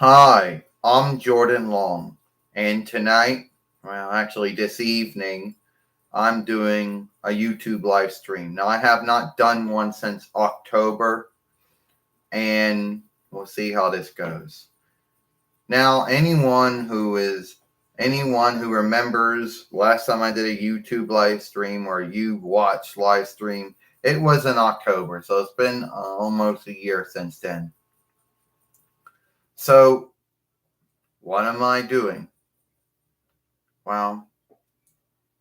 Hi, I'm Jordan Long, and tonight, well, actually this evening, I'm doing a YouTube live stream. Now, I have not done one since October, and we'll see how this goes. Now, anyone who remembers last time I did a YouTube live stream or you watched live stream, it was in October, so it's been almost a year since then. So, what am I doing? Well,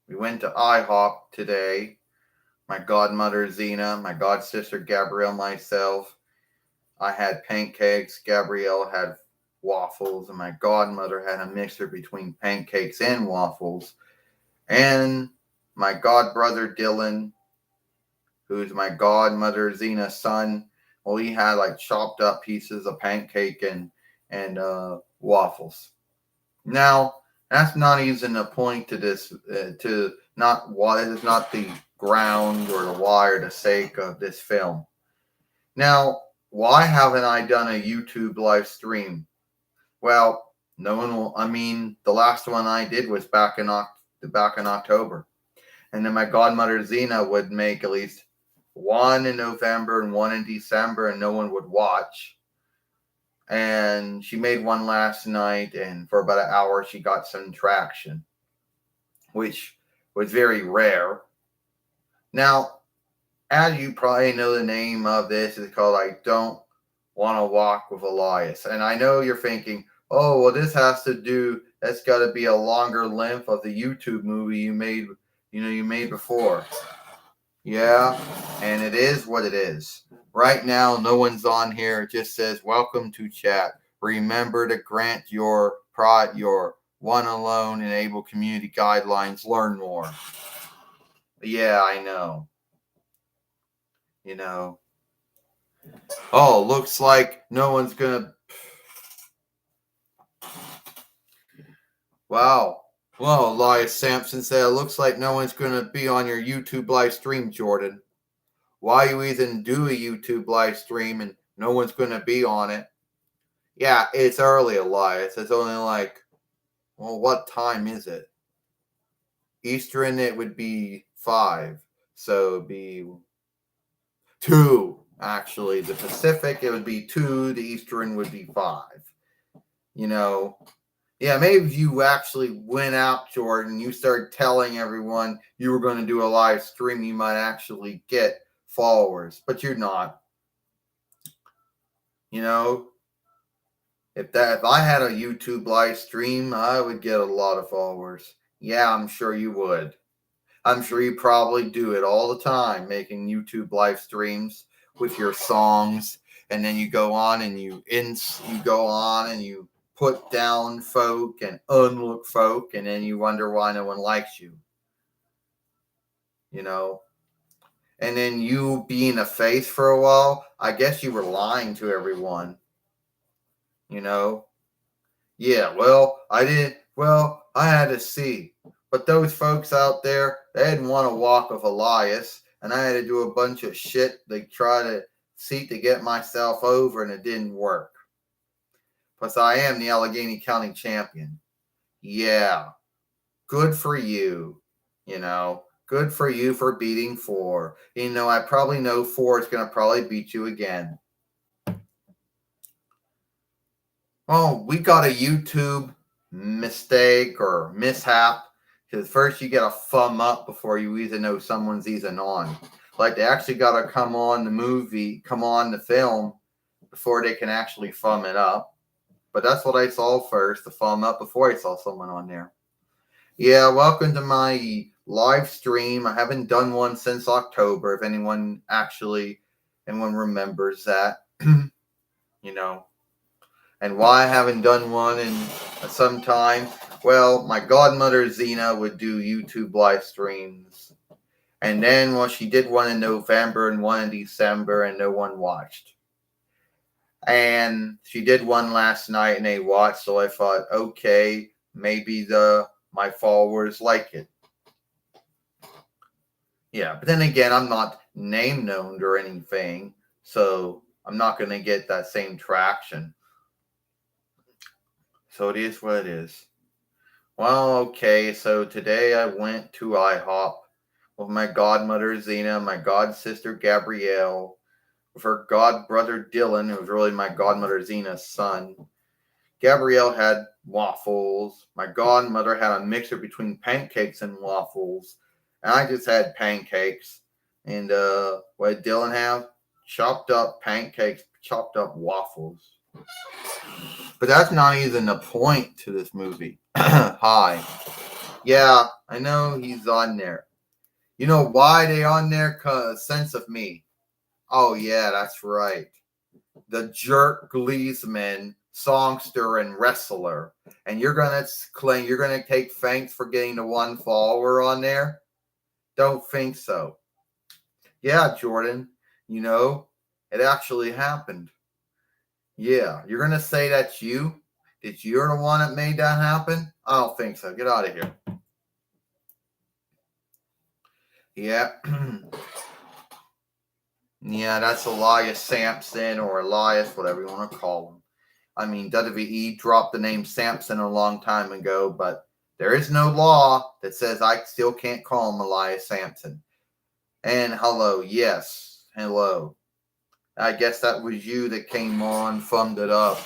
we went to IHOP today. My godmother Zena, my god sister Gabrielle, myself. I had pancakes. Gabrielle had waffles, and my godmother had a mixture between pancakes and waffles. And my god brother Dylan, who's my godmother Zena's son, well, he had like chopped up pieces of pancake and waffles. Now, that's not even the point to this. To not why it is not the ground or the why or the sake of this film. Now, why haven't I done a YouTube live stream? Well, no one will. I mean, the last one I did was back in October, and then my godmother Zena would make at least one in November and one in December, and no one would watch. And she made one last night, and for about an hour she got some traction, which was very rare. Now, as you probably know, the name of this is called I Don't Want to Walk with Elias. And I know you're thinking, oh, well, that's got to be a longer length of the YouTube movie you made before. Yeah, and it is what it is. Right now, no one's on here. It just says, welcome to chat. Remember to grant your one alone enable community guidelines. Learn more. Yeah, I know. You know. Oh, looks like no one's gonna. Wow. Well, Elias Sampson said, it looks like no one's gonna be on your YouTube live stream, Jordan. Why you even do a YouTube live stream and no one's gonna be on it? Yeah, it's early, Elias. It's only like, well, what time is it? Eastern, it would be 5. So it'd be 2. Actually, the Pacific, it would be 2. The Eastern would be 5. You know, yeah, maybe if you actually went out, Jordan, you started telling everyone you were going to do a live stream, you might actually get followers, but you're not. You know, if I had a YouTube live stream, I would get a lot of followers. Yeah, I'm sure you would. I'm sure you probably do it all the time, making YouTube live streams with your songs, and then you go on and you put down folk and unlook folk, and then you wonder why no one likes you. You know, and then you being a face for a while, I guess you were lying to everyone. You know, yeah. Well, I did. Well, I had to see. But those folks out there, they didn't want to walk with Elias, and I had to do a bunch of shit to try to see to get myself over, and it didn't work. Plus, I am the Allegheny County champion. Yeah, good for you. Good for you for beating 4. I probably know 4 is going to probably beat you again. Oh, we got a YouTube mistake or mishap. Because first you get a thumb up before you even know someone's even on. Like they actually got to come on the film before they can actually thumb it up. But that's what I saw first, the thumb up before I saw someone on there. Yeah, welcome to my live stream. I haven't done one since October, if anyone remembers that. you know. And why I haven't done one in some time? Well, my godmother Zena would do YouTube live streams. And then, well, she did one in November and one in December, and no one watched. And she did one last night, and they watched. So I thought, okay, maybe my followers like it. Yeah, but then again, I'm not name known or anything, so I'm not going to get that same traction. So it is what it is. Well, okay, so today I went to IHOP with my godmother Zena, my god sister Gabrielle, with her god brother Dylan, who was really my godmother Zena's son. Gabrielle had waffles. My godmother had a mixture between pancakes and waffles. And I just had pancakes. And what did Dylan have? Chopped up pancakes, chopped up waffles. But that's not even the point to this movie. Hi. Yeah, I know he's on there. You know why they on there? 'Cause sense of me. Oh yeah, that's right. The jerk Gleesman, songster and wrestler. And you're gonna claim you're gonna take thanks for getting the one follower on there? Don't think so. Yeah, Jordan, you know, it actually happened. Yeah, you're gonna say that's you? That you're the one that made that happen? I don't think so. Get out of here. Yeah. Yeah, that's Elias Sampson or Elias, whatever you want to call him. I mean, WWE dropped the name Sampson a long time ago, but there is no law that says I still can't call him Elias Sampson. And hello, yes, hello. I guess that was you that came on, thumbed it up.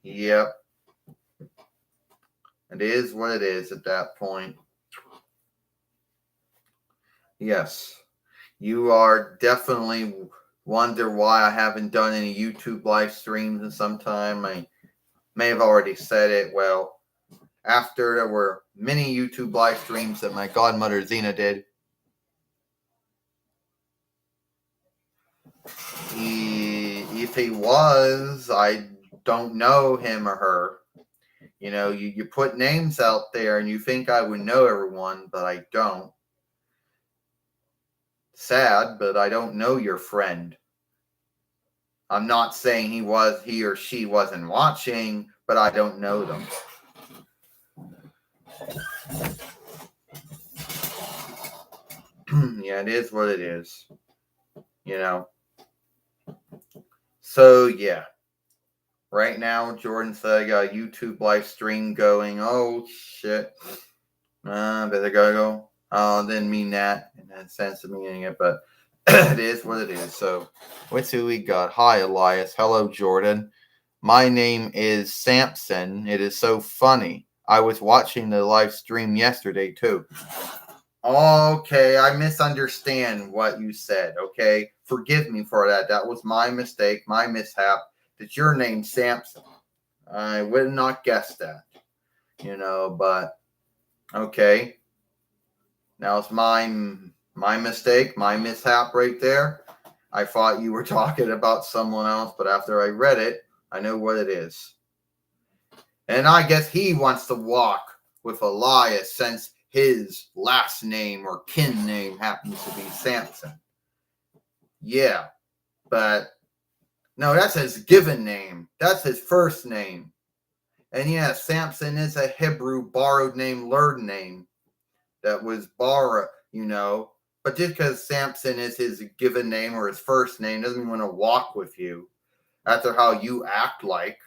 Yep. It is what it is at that point. Yes. You are definitely wonder why I haven't done any YouTube live streams in some time. I may have already said it. Well, after there were many YouTube live streams that my godmother Zena did, if he was, I don't know him or her. You know, you put names out there and you think I would know everyone, but I don't. Sad, but I don't know your friend. I'm not saying he or she wasn't watching, but I don't know them. Yeah, it is what it is. You know. So yeah. Right now, Jordan said I got a YouTube live stream going. Oh shit. Better go. Oh, didn't mean that in that sense of meaning it, but it is what it is. So let's see who we got. Hi, Elias. Hello, Jordan. My name is Sampson. It is so funny. I was watching the live stream yesterday too. Okay, I misunderstand what you said. Okay, forgive me for that. That was my mistake, my mishap. That your name's Sampson. I would not guess that. You know, but okay. Now it's my mistake, my mishap right there. I thought you were talking about someone else, but after I read it, I know what it is. And I guess he wants to walk with Elias since his last name or kin name happens to be Samson. Yeah, but no, that's his given name. That's his first name. And yeah, Samson is a Hebrew borrowed name, learned name that was borrowed, you know. But just because Samson is his given name or his first name doesn't mean want to walk with you. After how you act like,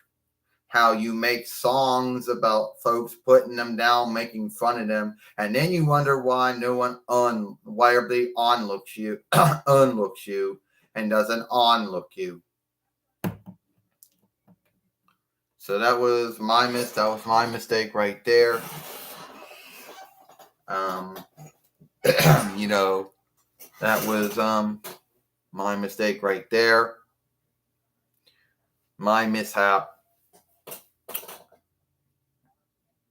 how you make songs about folks putting them down, making fun of them, and then you wonder why no one why everybody onlooks you, unlooks you, and doesn't onlook you. So that was my mistake right there. You know, that was my mistake right there. My mishap.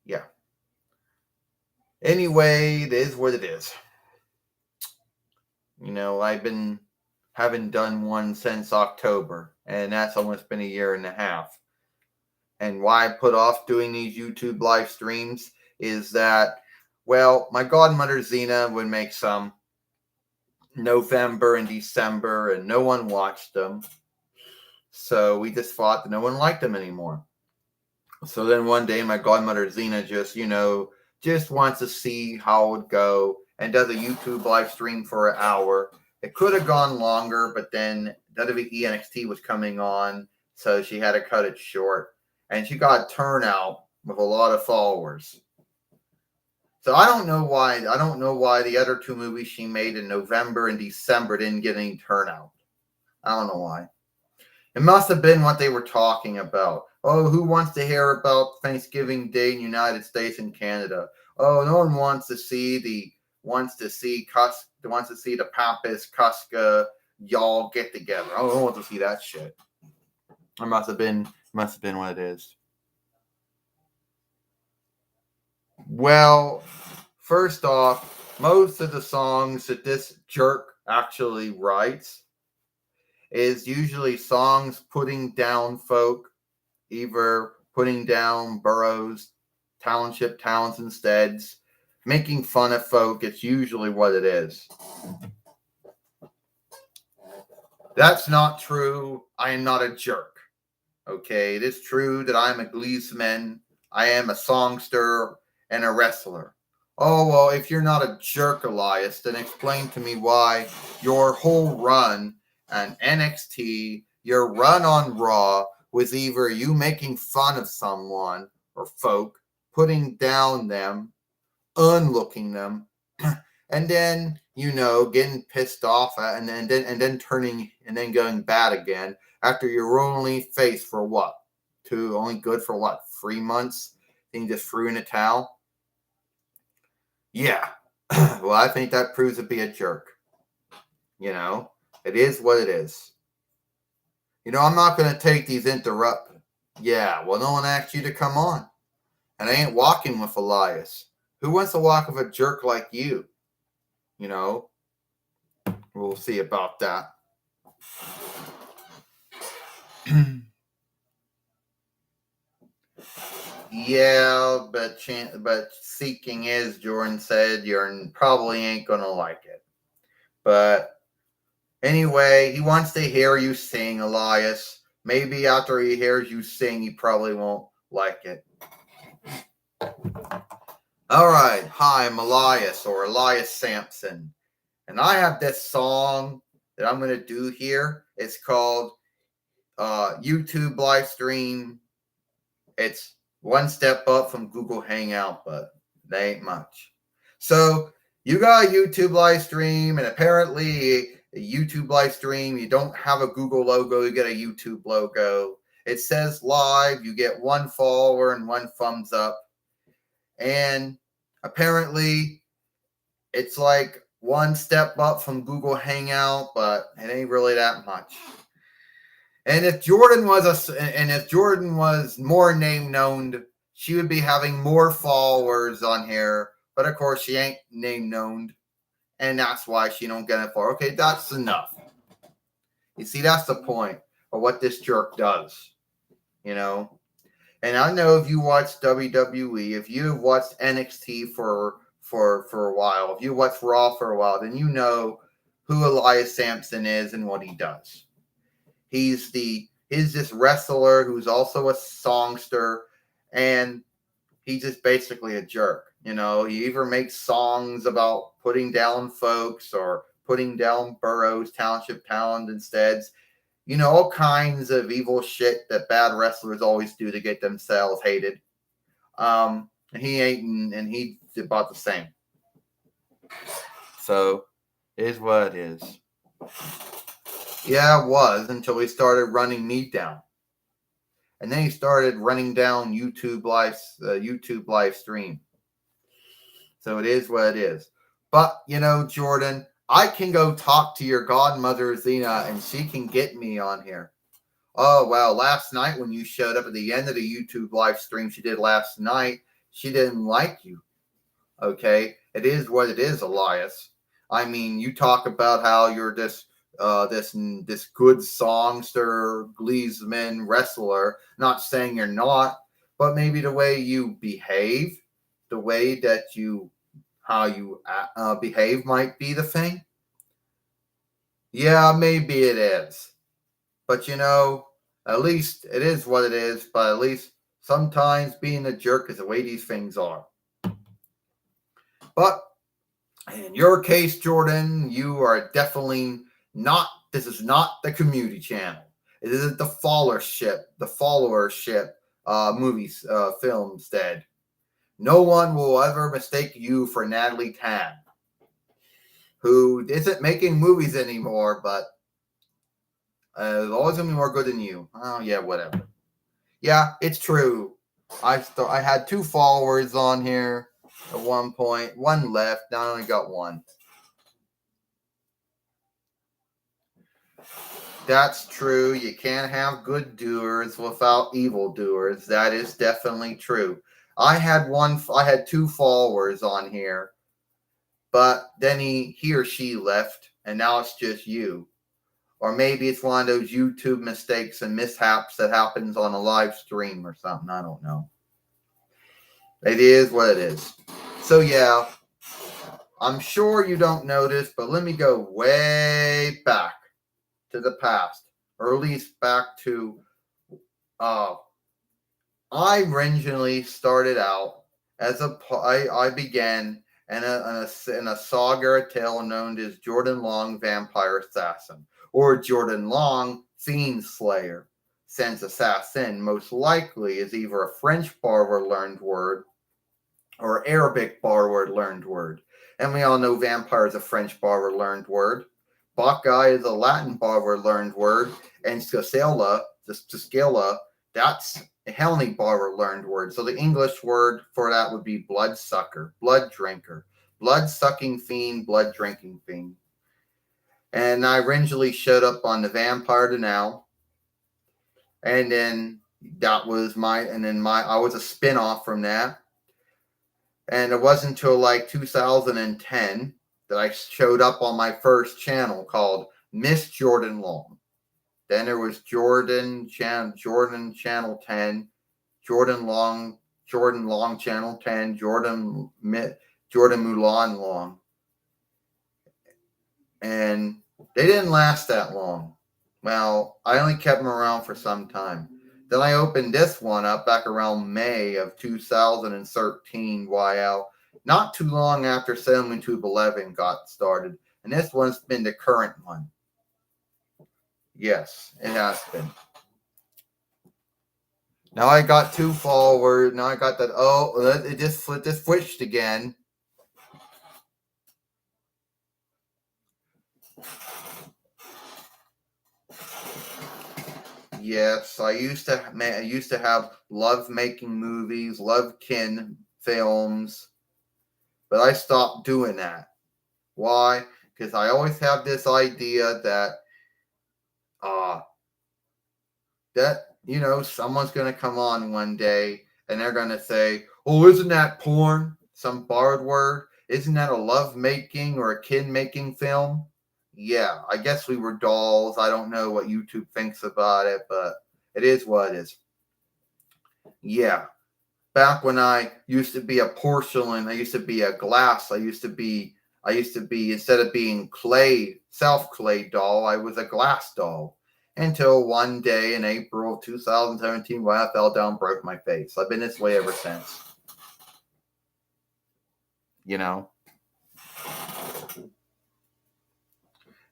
Yeah. Anyway, it is what it is. You know, haven't done one since October, and that's almost been a year and a half. And why I put off doing these YouTube live streams is that, well, my godmother Zena would make some November and December, and no one watched them. So we just thought that no one liked them anymore. So then one day, my godmother Zena just wants to see how it would go and does a YouTube live stream for an hour. It could have gone longer, but then WWE NXT was coming on. so she had to cut it short. And she got a turnout with a lot of followers. So I don't know why. I don't know why the other two movies she made in November and December didn't get any turnout. I don't know why. It must have been what they were talking about. Oh, who wants to hear about Thanksgiving Day in the United States and Canada? Oh, no one wants to see the Pappas Cuska y'all get together. Oh, no one wants to see that shit. It must have been what it is. Well, first off, most of the songs that this jerk actually writes is usually songs putting down folk, either putting down boroughs, township towns instead, making fun of folk. It's usually what it is. That's not true. I am not a jerk. Okay, it is true that I'm a gleesman. I am a songster and a wrestler. Oh, well, if you're not a jerk, Elias, then explain to me why your whole run on NXT, your run on Raw, was either you making fun of someone or folk, putting down them, unlooking them, and then, getting pissed off and then turning and then going bad again after you're only face for what? Only good for what? 3 months? Then you just threw in a towel? Yeah. Well, I think that proves to be a jerk. It is what it is. I'm not going to take these interrupt. Yeah, well, no one asked you to come on. And I ain't walking with Elias. Who wants to walk with a jerk like you? We'll see about that. Yeah, but seeking is, Jordan said, you probably ain't gonna like it. But anyway, he wants to hear you sing, Elias. Maybe after he hears you sing, he probably won't like it. All right, hi, I'm Elias, or Elias Sampson, and I have this song that I'm gonna do here. It's called YouTube live stream. It's one step up from Google Hangout, but they ain't much. So you got a YouTube live stream, and apparently a YouTube live stream, you don't have a Google logo, you get a YouTube logo. It says live, you get 1 follower and 1 thumbs up. And apparently it's like one step up from Google Hangout, but it ain't really that much. And if Jordan was more name known, she would be having more followers on here. But of course, she ain't name known, and that's why she don't get it for. Okay, that's enough. You see, that's the point of what this jerk does. And I know if you watch WWE, if you've watched NXT for a while, if you watch Raw for a while, then you know who Elias Sampson is and what he does. He's this wrestler who's also a songster, and he's just basically a jerk. He either makes songs about putting down folks or putting down boroughs, township towns instead. All kinds of evil shit that bad wrestlers always do to get themselves hated. And he's about the same. So, it is what it is. Yeah, it was until he started running me down. And then he started running down YouTube live stream. So it is what it is. But, Jordan, I can go talk to your godmother, Zena, and she can get me on here. Oh, well, last night when you showed up at the end of the YouTube live stream she did last night, she didn't like you. Okay? It is what it is, Elias. I mean, you talk about how you're this good songster, gleesman, wrestler. Not saying you're not, but maybe the way you behave, the way that how you behave might be the thing. Yeah, maybe it is. But at least it is what it is. But at least sometimes being a jerk is the way these things are. But in your case, Jordan, you are definitely not. This is not the community channel. It isn't the followership movies, filmstead. No one will ever mistake you for Natalie Tan, who isn't making movies anymore, but there's always going to be more good than you. Oh, yeah, whatever. Yeah, it's true. I had 2 followers on here at one point. One left. Now I only got 1. That's true. You can't have good doers without evil doers. That is definitely true. I had 2 followers on here, but then he or she left, and now it's just you. Or maybe it's one of those YouTube mistakes and mishaps that happens on a live stream or something. I don't know. It is what it is. So yeah, I'm sure you don't notice, but let me go way back to the past, or at least back to I originally started out as I began in a saga or tale known as Jordan Long Vampire Assassin, or Jordan Long Fiend Slayer, since assassin most likely is either a French borrower learned word or Arabic borrower learned word. And we all know vampire is a French borrower learned word. Bacchae is a Latin borrower learned word. And Scala, that's a Hellenic borrower learned word. So the English word for that would be bloodsucker, blood drinker, blood sucking fiend, blood drinking fiend. And I originally showed up on the Vampire to Now. And then I was a spin-off from that. And it wasn't until like 2010 that I showed up on my first channel called Miss Jordan Long. Then there was Jordan Channel 10, Jordan Long Channel 10, Jordan Mulan Long. And they didn't last that long. Well, I only kept them around for some time. Then I opened this one up back around May of 2013 YL, not too long after SettlementTube 11 got started. And this one's been the current one. Yes, it has been. Now I got 2 followers. Now I got that. Oh, it just switched again. Yes, I used to have love making movies, love kin films, but I stopped doing that. Why? Because I always have this idea that someone's gonna come on one day and they're gonna say, "Oh, isn't that porn? Some borrowed word? Isn't that a love making or a kin making film?" Yeah, I guess we were dolls. I don't know what YouTube thinks about it, but it is what it is. Yeah. Back when I used to be a porcelain, I used to be a glass, I used to be instead of being self-clay doll, I was a glass doll. Until one day in April of 2017 when I fell down, broke my face. I've been this way ever since.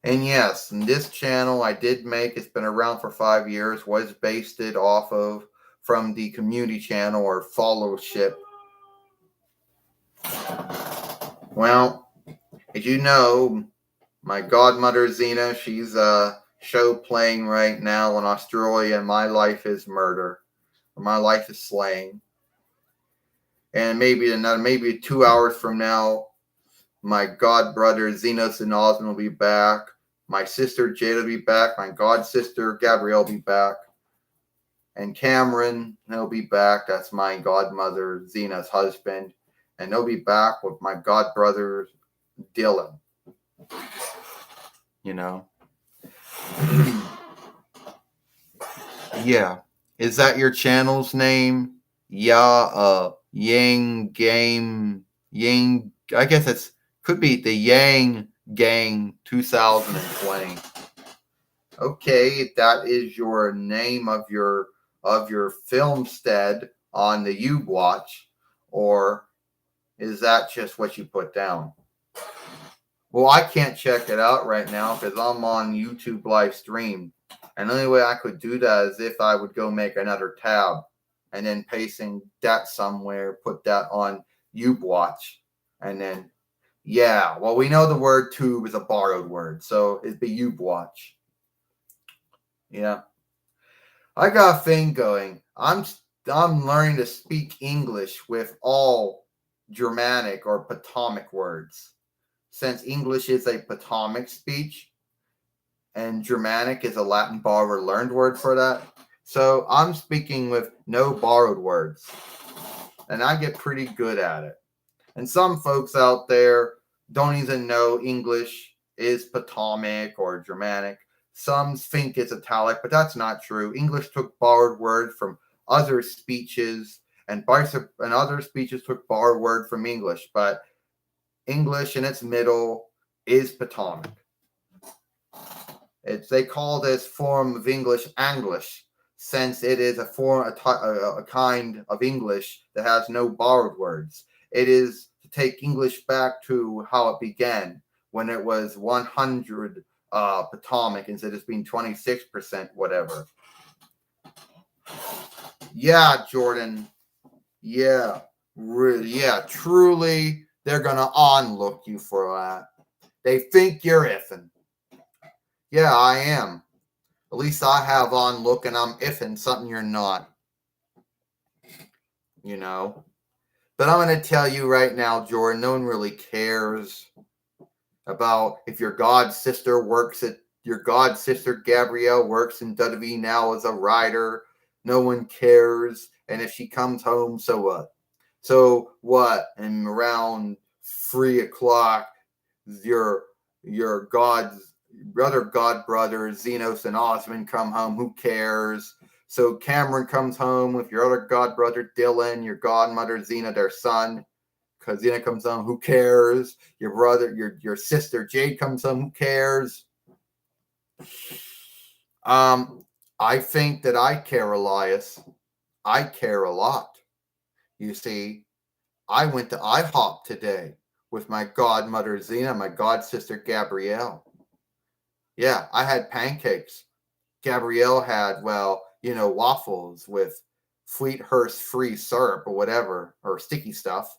And yes, this channel I did make, it's been around for 5 years, was based from the community channel or followership. Well, as you know, my godmother Zena, she's a show playing right now in Australia, and My Life is Murder. Or My Life is Slaying. And maybe 2 hours from now, my god brother Zenos and Osmond will be back. My sister Jade will be back. My god sister Gabrielle will be back. And Cameron, he'll be back. That's my godmother Zena's husband. And they'll be back with my god brother Dylan. Yeah. Is that your channel's name? Yeah, Yang Game Yang. I guess it could be the Yang Gang 2020. Okay, that is your name of your filmstead on the YouWatch, or is that just what you put down? Well, I can't check it out right now because I'm on YouTube live stream. And the only way I could do that is if I would go make another tab and then pasting that somewhere, put that on UbeWatch. And then, yeah, well, we know the word tube is a borrowed word, so it'd be UbeWatch. Yeah. I got a thing going. I'm learning to speak English with all Germanic or Potomac words. Since English is a Potomac speech and Germanic is a Latin borrowed learned word for that. So I'm speaking with no borrowed words. And I get pretty good at it. And some folks out there don't even know English is Potomac or Germanic. Some think it's Italic, but that's not true. English took borrowed words from other speeches, and other speeches took borrowed word from English. But English in its middle is Potomac. They call this form of English Anglish, since it is a kind of English that has no borrowed words. It is to take English back to how it began, when it was 100 Potomac instead of being 26% whatever. Yeah, Jordan. Yeah, really. Yeah, truly, they're gonna onlook you for that. They think you're iffing. Yeah, I am. At least I have on look and I'm iffing something you're not. You know. But I'm going to tell you right now, Jordan, no one really cares about if your god sister Gabrielle works in WWE now as a writer. No one cares. And if she comes home, so what? So what? And around 3:00, your other god brothers, Zenos and Osmond, come home. Who cares? So Cameron comes home with your other god brother Dylan, your godmother Xena, their son. Because Xena comes home. Who cares? Your brother, your sister Jade comes home. Who cares? I think that I care, Elias. I care a lot. You see, I went to IHOP today with my godmother Xena, my god sister Gabrielle. Yeah, I had pancakes. Gabrielle had, waffles with Fleethurst free syrup or whatever, or sticky stuff.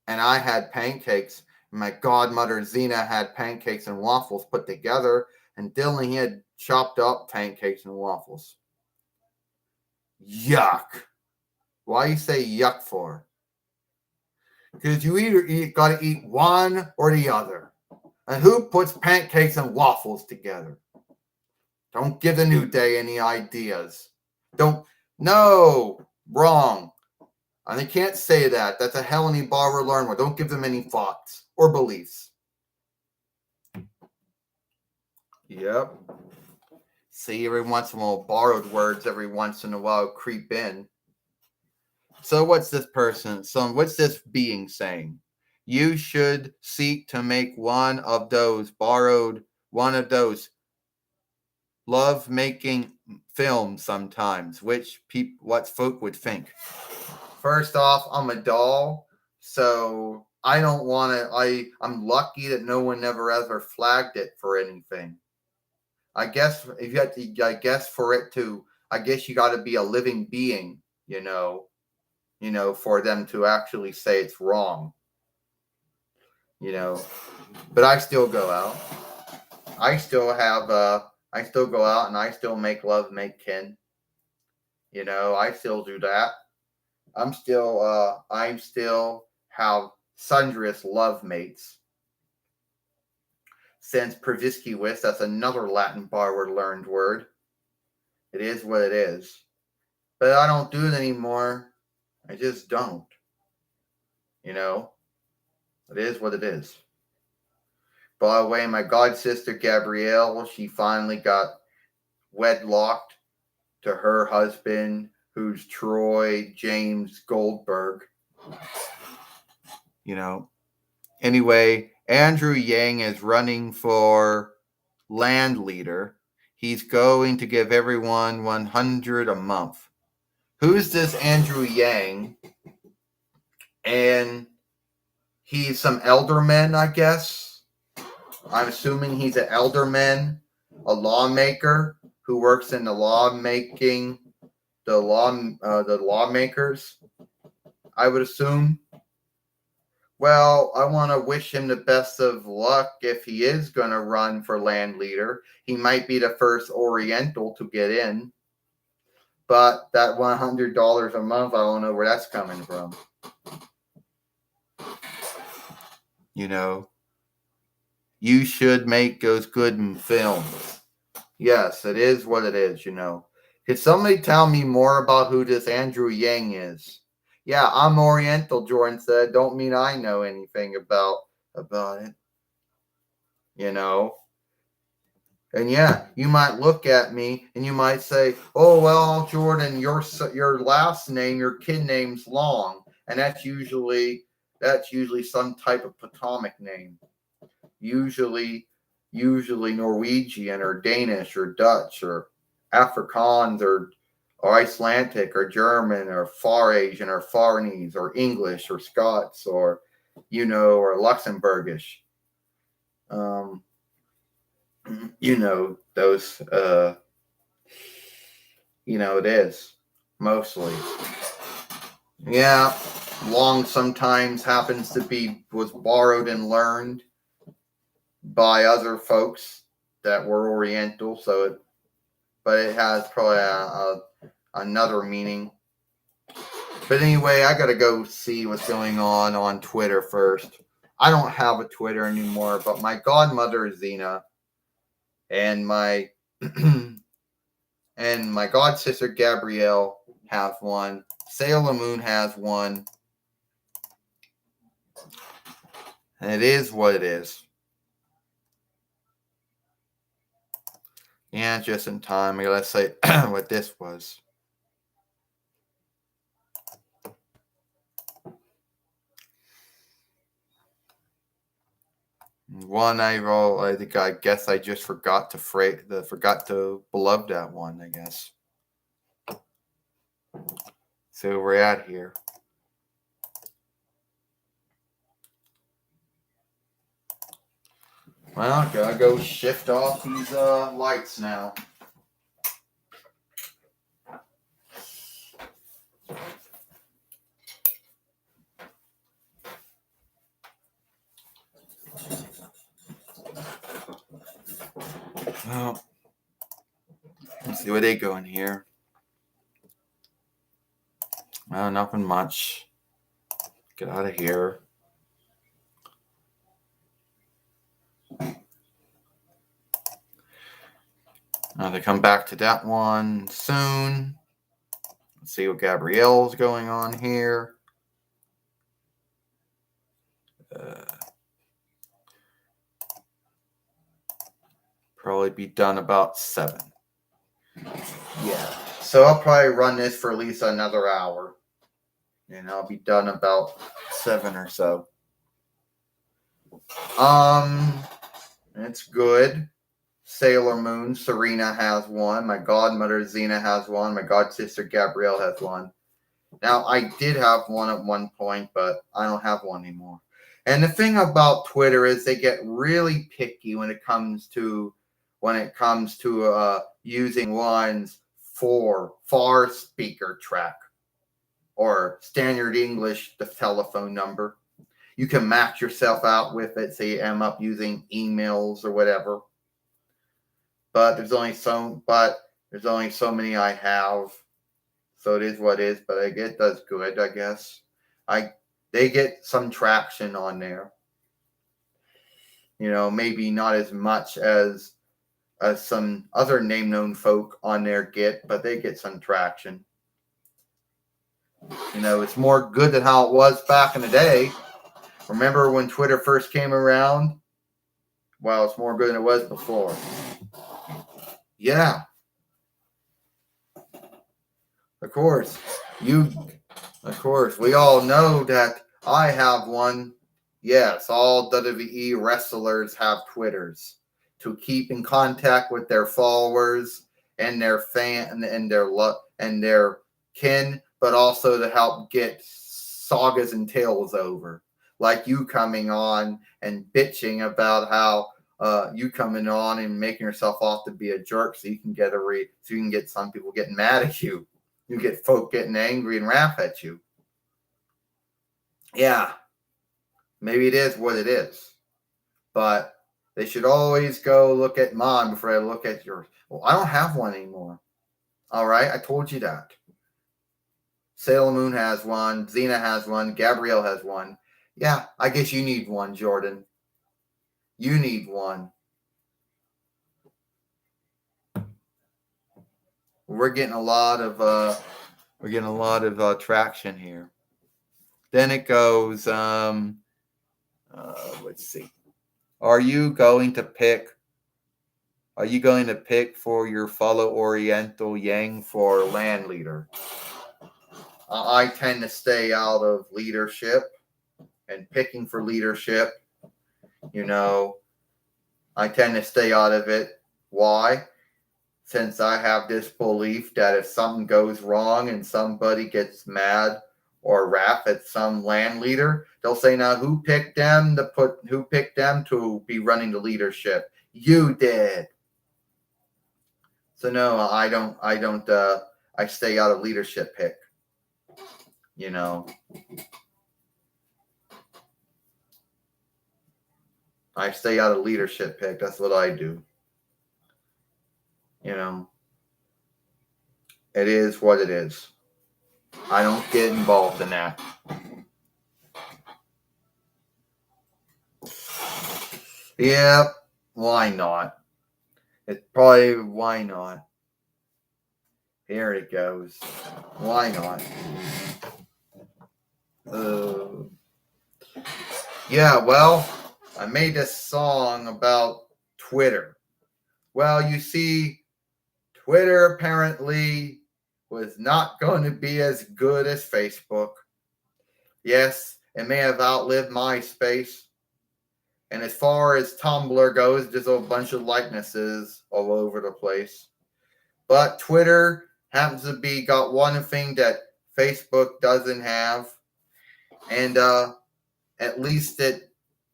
And I had pancakes. My godmother Xena had pancakes and waffles put together. And Dylan, he had chopped up pancakes and waffles. Yuck. Why you say yuck for? Because you either got to eat one or the other. And who puts pancakes and waffles together? Don't give the New Day any ideas. No, wrong. And they can't say that. That's a Helleny borrower learn word. Don't give them any thoughts or beliefs. Yep. See, every once in a while, borrowed words every once in a while creep in. So what's this being saying? You should seek to make one of those love-making films sometimes, what folk would think. First off, I'm a doll, so I don't want to. I'm lucky that no one ever flagged it for anything. I guess if you have to, I guess you got to be a living being, for them to actually say it's wrong. But I still go out. I still go out and I still make love, make kin. I still do that. I'm still have sundrous love mates. Since promiscuous, that's another Latin borrowed learned word. It is what it is. But I don't do it anymore. I just don't. It is what it is. By the way, my god sister Gabrielle, she finally got wedlocked to her husband, who's Troy James Goldberg. Anyway, Andrew Yang is running for land leader. He's going to give everyone $100 a month. Who's this Andrew Yang? And he's some elderman, I guess. I'm assuming he's an elderman, a lawmaker who works in the lawmakers. I would assume. Well, I want to wish him the best of luck if he is going to run for land leader. He might be the first Oriental to get in. But that $100 a month, I don't know where that's coming from. You know, you should make those good films. Yes, it is what it is, you know. Could somebody tell me more about who this Andrew Yang is? Yeah, I'm Oriental, Jordan said. Don't mean I know anything about it. You know? And yeah, you might look at me and you might say, "Oh well, Jordan, your last name, your kid name's long, and that's usually some type of Potomac name, usually Norwegian or Danish or Dutch or Afrikaans or Icelandic or German or Far Asian or Farnese or English or Scots or or Luxembourgish." Those it is mostly. Yeah, long sometimes happens to was borrowed and learned by other folks that were Oriental, but it has probably another meaning. But anyway, I gotta go see what's going on Twitter first. I don't have a Twitter anymore, but my godmother Zena and my and my god sister Gabrielle have one. Sailor Moon has one. And it is what it is. Yeah, just in time. Let's say what this was. One I roll. I guess I just forgot to beloved that one. I guess. So we're at here. Well, gotta go shift off these lights now. Well, let's see where they go in here. Well, nothing much. Get out of here. They come back to that one soon. Let's see what Gabrielle's going on here. Probably be done about 7. Yeah. So I'll probably run this for at least another hour. And I'll be done about 7 or so. It's good. Sailor Moon, Serena has one. My godmother Zena has one. My god sister Gabrielle has one. Now I did have one at one point, but I don't have one anymore. And the thing about Twitter is they get really picky when it comes to using ones for far speaker track or standard English, the telephone number. You can match yourself out with it, say you end up using emails or whatever. But there's only so many I have. So it is what it is, but it does good, I guess. They get some traction on there. Maybe not as much as some other name-known folk on there get, but they get some traction. It's more good than how it was back in the day. Remember when Twitter first came around? Well, it's more good than it was before. Yeah. Of course. We all know that I have one. Yes, all WWE wrestlers have Twitters to keep in contact with their followers and their and their kin, but also to help get sagas and tales over. Like you coming on and bitching about how you coming on and making yourself off to be a jerk so you can get some people getting mad at you. You get folk getting angry and wrath at you. Yeah, maybe it is what it is. But they should always go look at mine before I look at yours. Well, I don't have one anymore. All right, I told you that. Sailor Moon has one. Xena has one. Gabrielle has one. Yeah, I guess you need one, Jordan. You need one. We're getting a lot of traction here. Then it goes. Let's see. Are you going to pick for your fellow Oriental Yang for land leader? I tend to stay out of leadership and picking for leadership. I tend to stay out of it. Why? Since I have this belief that if something goes wrong and somebody gets mad or wrath at some land leader, they'll say, "Now who picked them to be running the leadership? You did." So no, I don't. I stay out of leadership pick. I stay out of leadership pick. That's what I do. It is what it is. I don't get involved in that. Yeah, why not? It's probably why not. Here it goes. Why not? Yeah, well, I made this song about Twitter. Well, you see, Twitter apparently was not going to be as good as Facebook. Yes, it may have outlived MySpace. And as far as Tumblr goes, there's a bunch of likenesses all over the place. But Twitter happens to be got one thing that Facebook doesn't have. And at least it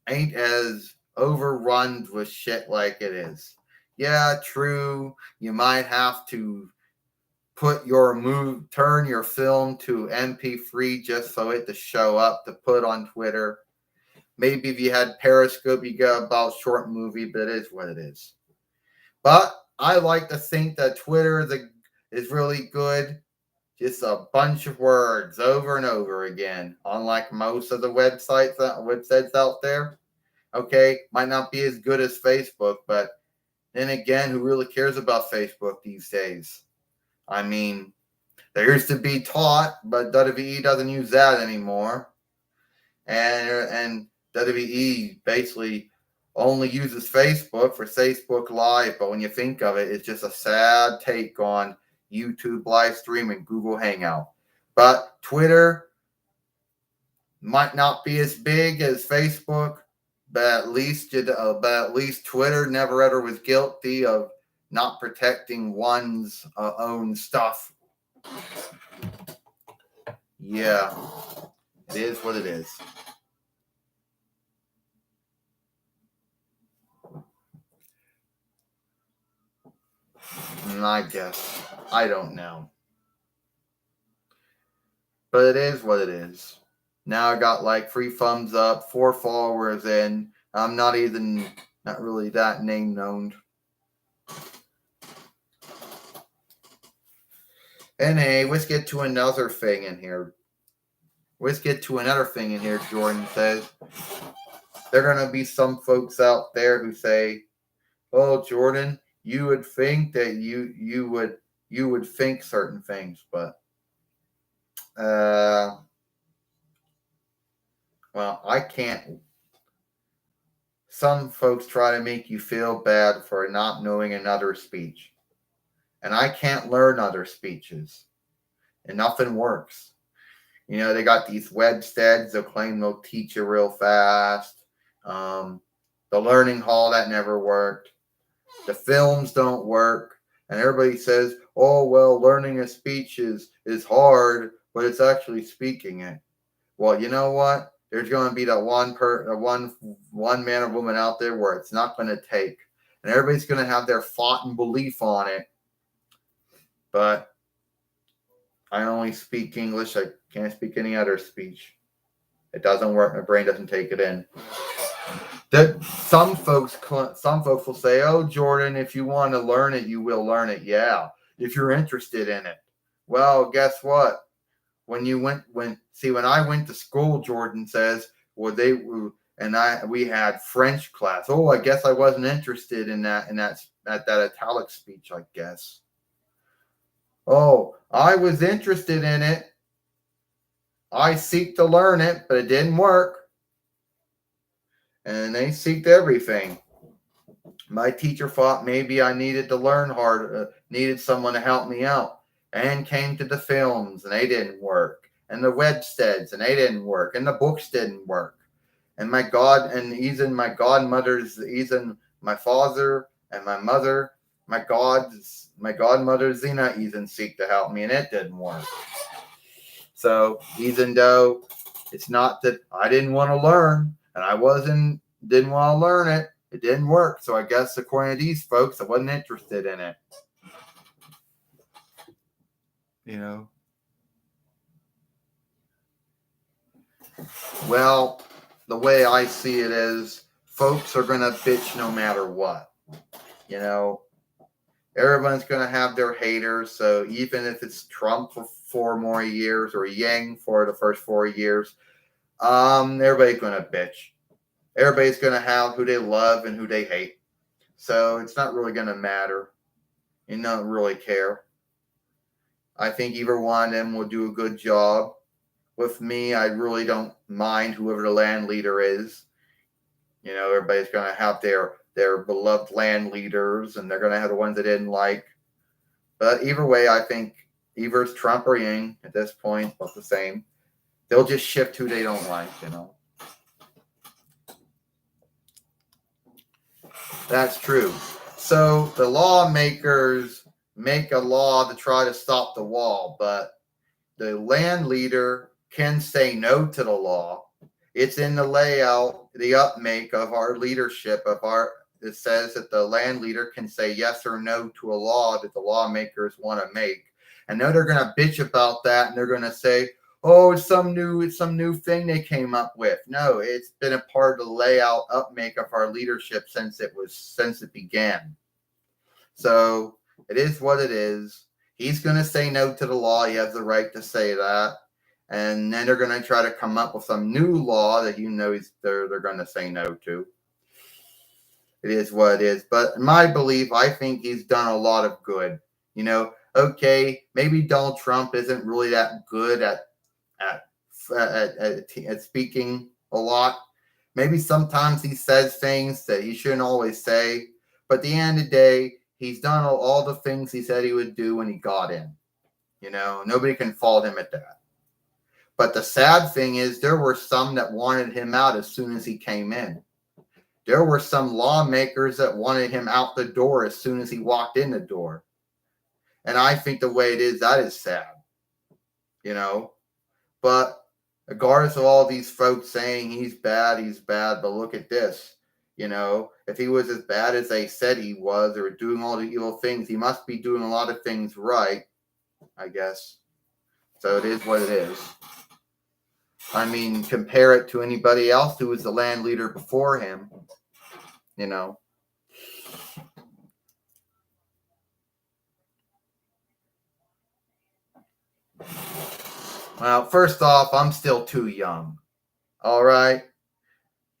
ain't as overrun with shit like it is. Yeah, true. You might have to turn your film to MP3 just so it to show up to put on Twitter. Maybe if you had Periscope, you get about short movie, but it is what it is. But I like to think that Twitter is really good. Just a bunch of words over and over again. Unlike most of the websites out there. Okay, might not be as good as Facebook, but then again, who really cares about Facebook these days? I mean, there used to be Taught, but WWE doesn't use that anymore. And WWE basically only uses Facebook for Facebook Live, but when you think of it, it's just a sad take on YouTube live stream and Google Hangout. But Twitter might not be as big as Facebook, but at least Twitter never ever was guilty of not protecting one's own stuff. Yeah, it is what it is. I guess. I don't know. But it is what it is. Now I got like 3 thumbs up, 4 followers in. I'm not really that name known. And hey, let's get to another thing in here. Jordan says. There are going to be some folks out there who say, "Oh, Jordan, you would think that you would think certain things, but well, I can't." Some folks try to make you feel bad for not knowing another speech. And I can't learn other speeches. And nothing works. They got these websteads. They'll claim they'll teach you real fast. The learning hall, that never worked. The films don't work. And everybody says, "Oh, well, learning a speech is hard, but it's actually speaking it." Well, you know what? There's going to be that one man or woman out there where it's not going to take, and everybody's going to have their thought and belief on it. But I only speak English. I can't speak any other speech. It doesn't work. My brain doesn't take it in. That some folks will say, "Oh, Jordan, if you want to learn it, you will learn it." Yeah, if you're interested in it. Well, guess what? When I went to school, Jordan says, well, we had French class. Oh, I guess I wasn't interested in that italic speech, I guess. Oh, I was interested in it. I seek to learn it, but it didn't work. And they seeked everything. My teacher thought maybe I needed to learn hard, needed someone to help me out, and came to the films, and they didn't work, and the websteads, and they didn't work, and the books didn't work, and my godmothers, even my father and my mother, my godmother Zena even seek to help me, and it didn't work. So even though it's not that I didn't want to learn, and I didn't want to learn it, it didn't work. So I guess according to these folks, I wasn't interested in it. You know. Well, the way I see it is, folks are going to bitch no matter what. You know, everyone's going to have their haters. So even if it's Trump for 4 more years or Yang for the first 4 years, everybody's going to bitch. Everybody's going to have who they love and who they hate. So it's not really going to matter. You don't really care. I think either one of them will do a good job. With me, I really don't mind whoever the land leader is. You know, everybody's going to have their beloved land leaders, and they're going to have the ones they didn't like. But either way, I think either it's Trump or Yang at this point, both the same. They'll just shift who they don't like, you know. That's true. So the lawmakers make a law to try to stop the wall, but the land leader can say no to the law. It's in the layout, the upmake of our leadership it says that the land leader can say yes or no to a law that the lawmakers want to make. And now they're going to bitch about that, and they're going to say, oh, it's some new thing they came up with. No, it's been a part of the layout upmake of our leadership since it began. So it is what it is. He's going to say no to the law. He has the right to say that. And then they're going to try to come up with some new law that they're going to say no to. It is what it is. But in my belief, I think he's done a lot of good. You know, okay, maybe Donald Trump isn't really that good at speaking a lot. Maybe sometimes he says things that he shouldn't always say. But at the end of the day, he's done all the things he said he would do when he got in. You know, nobody can fault him at that. But the sad thing is there were some that wanted him out as soon as he came in. There were some lawmakers that wanted him out the door as soon as he walked in the door. And I think the way it is, that is sad. You know, but regardless of all these folks saying he's bad, but look at this. You know, if he was as bad as they said he was, or doing all the evil things, he must be doing a lot of things right, I guess. So it is what it is. I mean, compare it to anybody else who was the land leader before him, you know. Well, first off, I'm still too young. All right.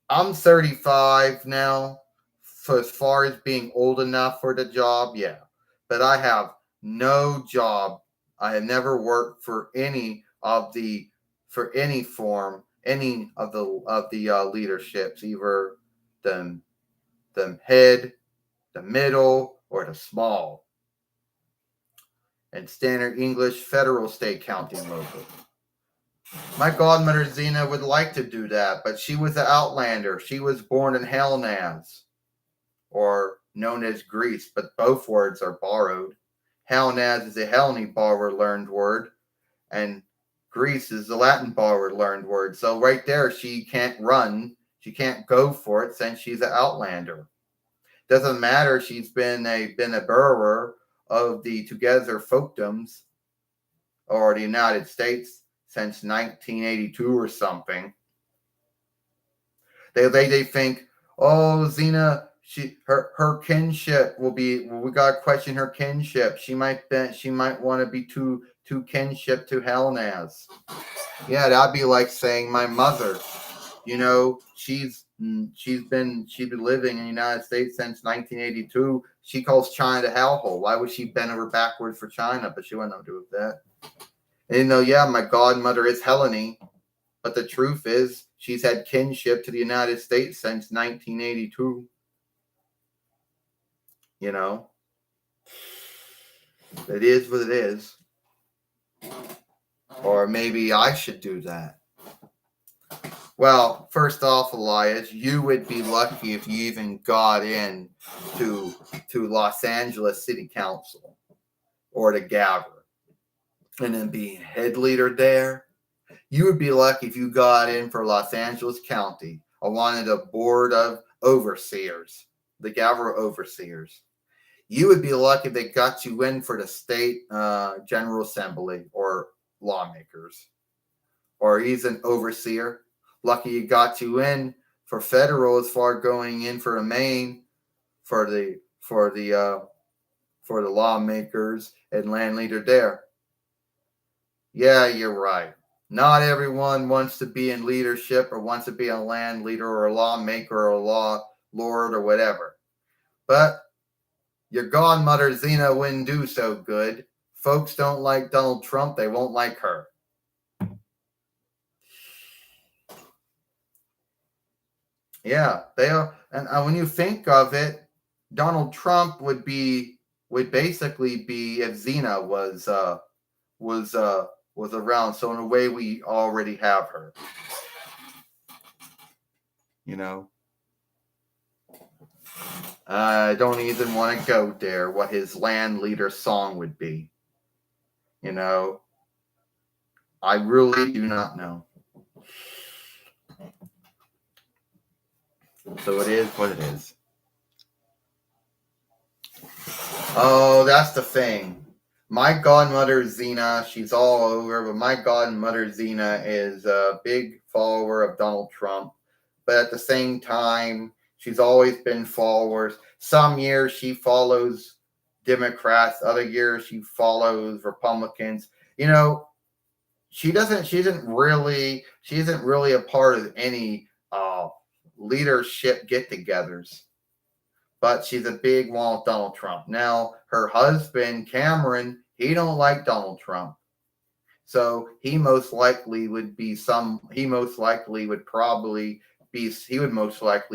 I'm 35 now. So as far as being old enough for the job, yeah. But I have no job. I have never worked for any of the leaderships, either the head, the middle, or the small. And standard English, federal, state, county, and local. My godmother Zena would like to do that, but she was an outlander. She was born in Helnaz, or known as Greece, but both words are borrowed. Helnaz is a Helni borrowed learned word, and Greece is the Latin borrowed learned word. So right there, she can't run. She can't go for it since she's an outlander. Doesn't matter. She's been a borrower of the together folkdoms or the United States since 1982 or something. They think, oh, Xena, her kinship will be. We gotta question her kinship. She might want to be too kinship to Helnaz. Yeah, that'd be like saying my mother. You know, she's been living in the United States since 1982. She calls China the hellhole. Why would she bend over backwards for China? But she wouldn't know to do with that. And yeah, my godmother is Helene, but the truth is she's had kinship to the United States since 1982. You know, it is what it is. Or maybe I should do that. Well, first off, Elias, you would be lucky if you even got in to Los Angeles City Council or to Gavin and then being head leader there. You would be lucky if you got in for Los Angeles County. I wanted a board of overseers, the Gavin overseers. You would be lucky if they got you in for the state General Assembly or lawmakers or he's an overseer. Lucky you got you in for federal as far going in for a Maine for the lawmakers and land leader there. Yeah, you're right. Not everyone wants to be in leadership or wants to be a land leader or a lawmaker or a law lord or whatever. But your godmother Xena wouldn't do so good. Folks don't like Donald Trump. They won't like her. Yeah, they are. And when you think of it, Donald Trump would basically be if Xena was around. So in a way, we already have her. You know, I don't even want to go there. What his land leader song would be. You know, I really do not know. So it is what it is. Oh, that's the thing. My godmother Xena, she's all over, but my godmother Xena is a big follower of Donald Trump. But at the same time, she's always been followers. Some years she follows Democrats, other years she follows Republicans. You know, she isn't really a part of any leadership get-togethers. But she's a big one with Donald Trump. Now, her husband, Cameron, he don't like Donald Trump. So he would most likely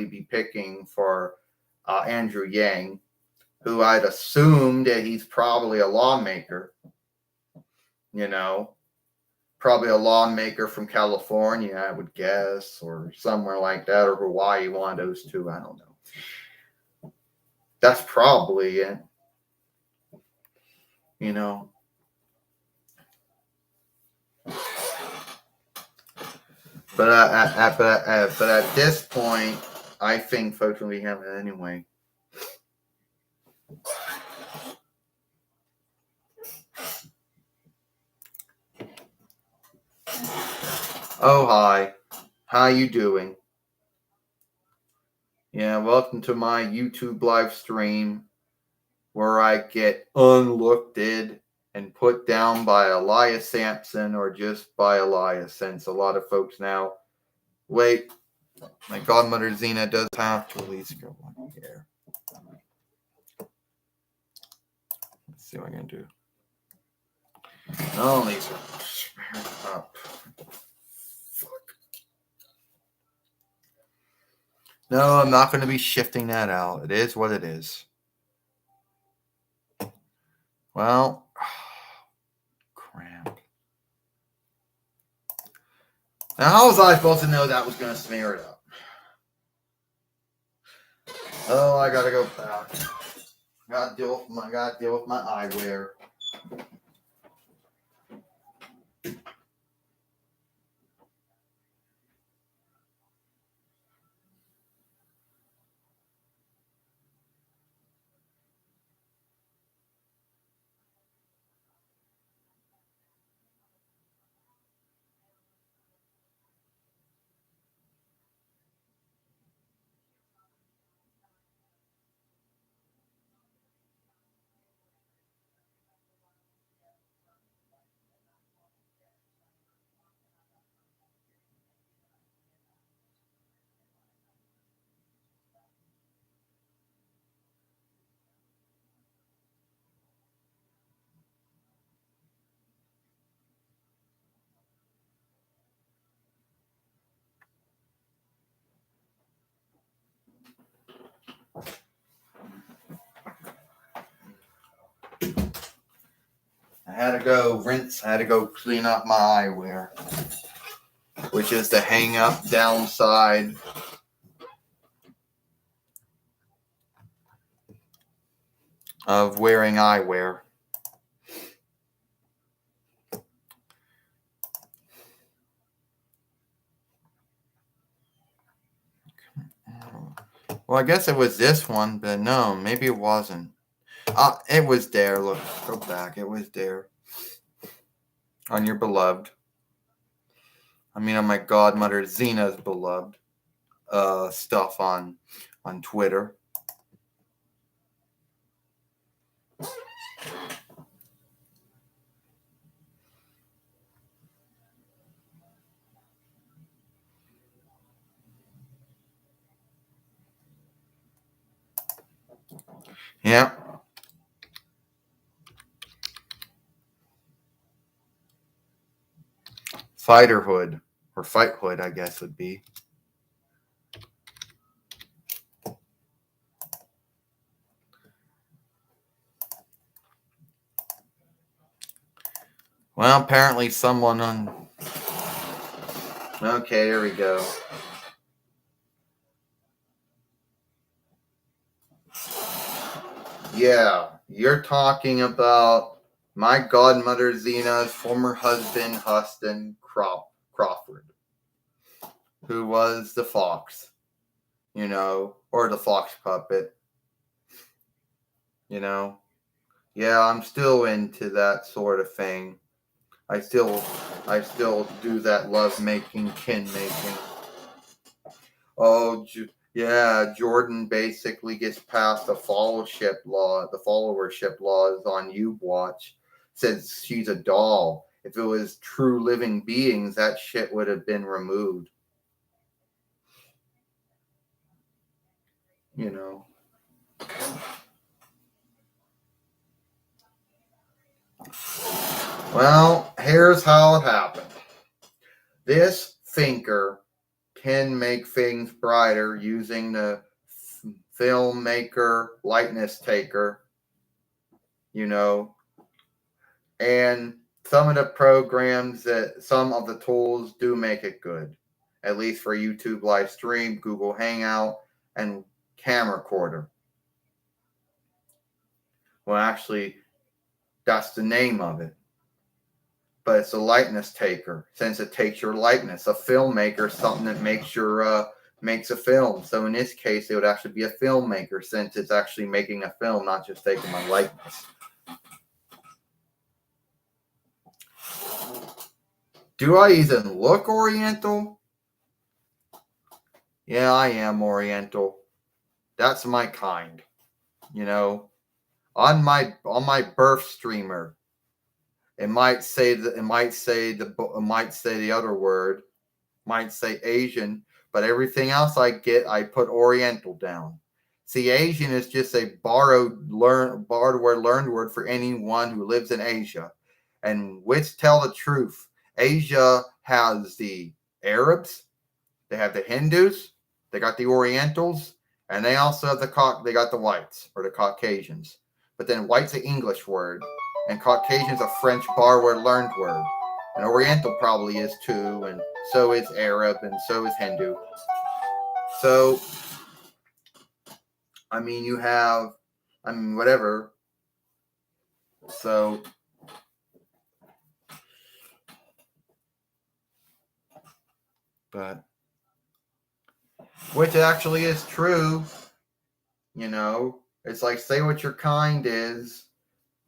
be picking for Andrew Yang, who I'd assume that he's probably a lawmaker, you know, probably a lawmaker from California, I would guess, or somewhere like that, or Hawaii, one of those two, I don't know. That's probably it. You know. But at this point, I think folks will be having it anyway. Oh, hi. How you doing? Yeah, welcome to my YouTube live stream where I get unlooked and put down by Elias Sampson or just by Elias, since a lot of folks now. Wait, my godmother Xena does have to at least go on here. Let's see what I can do. Oh, these are spared up. Fuck. No, I'm not going to be shifting that out. It is what it is. Well, crap. Now, how was I supposed to know that was going to smear it up? Oh, I gotta go back. Gotta deal with my eyewear. had to go rinse. I had to go clean up my eyewear, which is the hang up downside of wearing eyewear. Well, I guess it was this one, but no, maybe it wasn't. It was there. Look, go back. It was there. On your beloved. I mean, on my godmother Zena's beloved stuff on Twitter. Yeah. Fighterhood, or fighthood, I guess would be. Well, apparently someone on... Okay, here we go. Yeah, you're talking about my godmother Zena's former husband, Huston Crawford, who was the fox, or the fox puppet, Yeah, I'm still into that sort of thing. I still do that love making, kin making. Oh, yeah, Jordan basically gets past the followership laws on YouWatch, since she's a doll. If it was true living beings, that shit would have been removed. Well, here's how it happened. This thinker can make things brighter using the filmmaker likeness taker, and some of the tools do make it good, at least for YouTube live stream, Google Hangout, and camcorder. Well, actually, that's the name of it. But it's a likeness taker, since it takes your likeness. A filmmaker is something that makes a film. So in this case, it would actually be a filmmaker, since it's actually making a film, not just taking my likeness. Do I even look Oriental? Yeah, I am Oriental. That's my kind. On my birth streamer, it might say the other word, might say Asian, but everything else I get, I put Oriental down. See, Asian is just a borrowed learned word for anyone who lives in Asia. And which tell the truth, Asia has the Arabs, they have the Hindus, they got the Orientals, and they also have they got the whites, or the Caucasians. But then white's an English word, and Caucasian's a French borrowed learned word. And Oriental probably is too, and so is Arab, and so is Hindu. So, whatever. So, but, which actually is true, it's like, say what your kind is.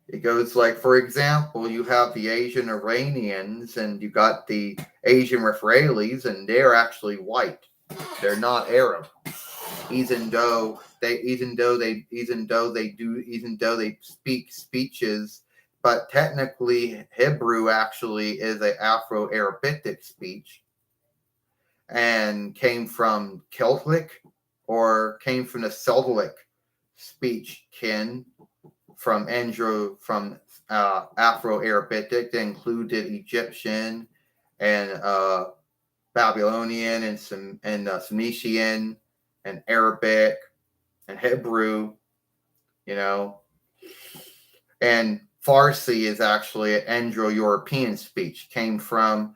It goes like, for example, you have the Asian Iranians, and you got the Asian Israelis, and they're actually white. They're not Arab. Even though they speak speeches, but technically Hebrew actually is an Afro-Arabic speech, and came from Celtic, or came from the Celtic speech kin from Afro-Arabic that included Egyptian and Babylonian and Phoenician and Arabic and Hebrew, and Farsi is actually an Indo-European speech, came from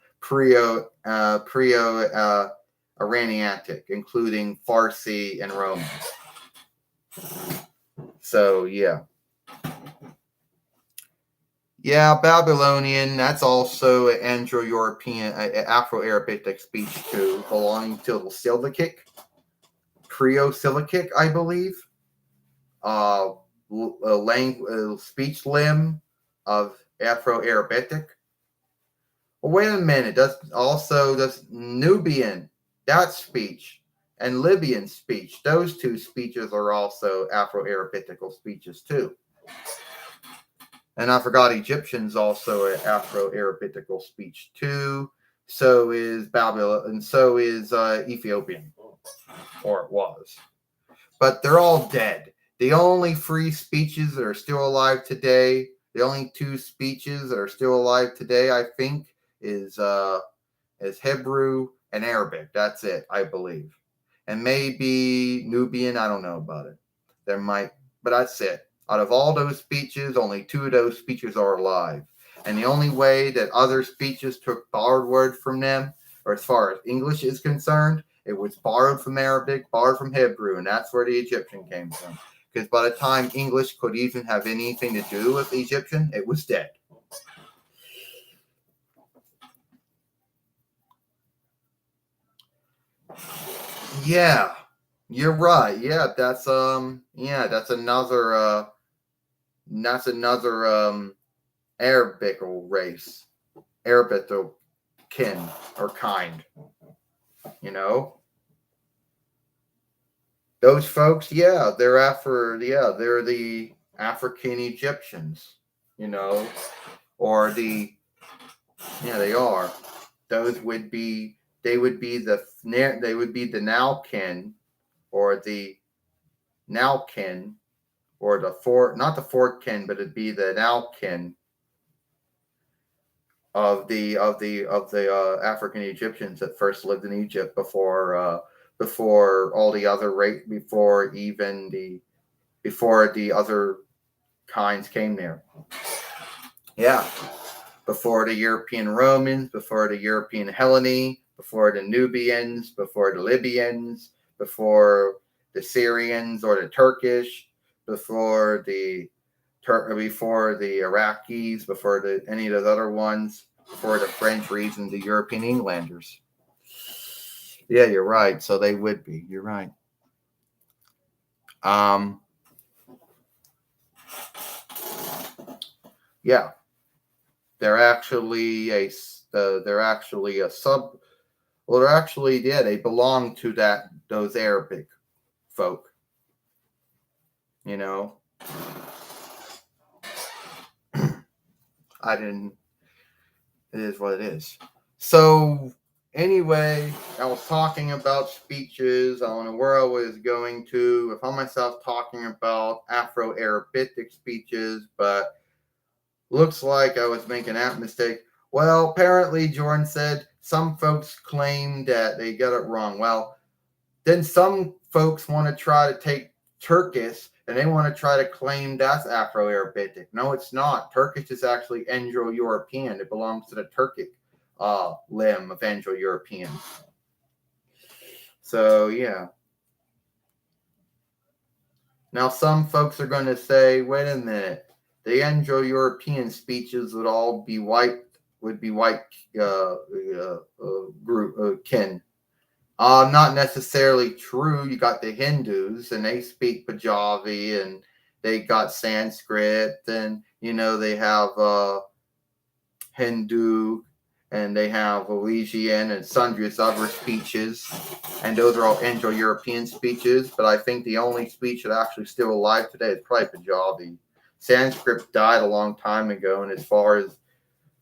Iranianic, including Farsi and Roman. So yeah. Yeah, Babylonian, that's also an Indo-European, Afro-Arabic speech too, belonging to the Seleucid, Seleucid, I believe. Speech limb of Afro-Arabic. Well, wait a minute. Does Nubian, that speech, and Libyan speech, those two speeches are also Afro-Arabitical speeches too. And I forgot Egyptian's also an Afro-Arabitical speech too. So is Babylon, and so is Ethiopian, or it was. But they're all dead. The only free speeches that are still alive today, the only two speeches that are still alive today, I think, is Hebrew and Arabic. That's it, I believe. And maybe Nubian, I don't know about it. There might, but that's it. Out of all those speeches, only two of those speeches are alive. And the only way that other speeches took borrowed word from them, or as far as English is concerned, it was borrowed from Arabic, borrowed from Hebrew, and that's where the Egyptian came from. Because by the time English could even have anything to do with Egyptian, it was dead. Yeah, you're right. Yeah, that's another Arabic race, Arabic kin or kind. You know, those folks. Yeah, they're the African Egyptians. You know, or they are. Those would be they would be the Nalkin or the Nalkin or the not the Fortkin, but it'd be the Nalkin of the African Egyptians that first lived in Egypt before all the other before the other kinds came there. Yeah, before the European Romans, before the European Hellene, before the Nubians, before the Libyans, before the Syrians or the Turkish, before the Iraqis, before any of those other ones, before the French and the European Englanders. Yeah, you're right. So they would be. You're right. Yeah, they're actually a sub. Well, they're actually they belong to those Arabic folk. You know, I didn't. It is what it is. So anyway, I was talking about speeches. I don't know where I was going to. I found myself talking about Afro-Arabic speeches, but looks like I was making that mistake. Well, apparently, Jordan said some folks claim that they got it wrong. Well, then some folks want to try to take Turkish and they want to try to claim that's Afro-Arabic. No, it's not. Turkish is actually Indo-European. It belongs to the Turkic limb of Indo-European. So, yeah. Now, some folks are going to say, wait a minute. The Indo-European speeches would all be white group kin. Not necessarily true. You got the Hindus, and they speak Punjabi, and they got Sanskrit, and they have Hindu, and they have Elysian and sundry other speeches, and those are all Indo-European speeches. But I think the only speech that actually still alive today is probably Punjabi. Sanskrit died a long time ago, and as far as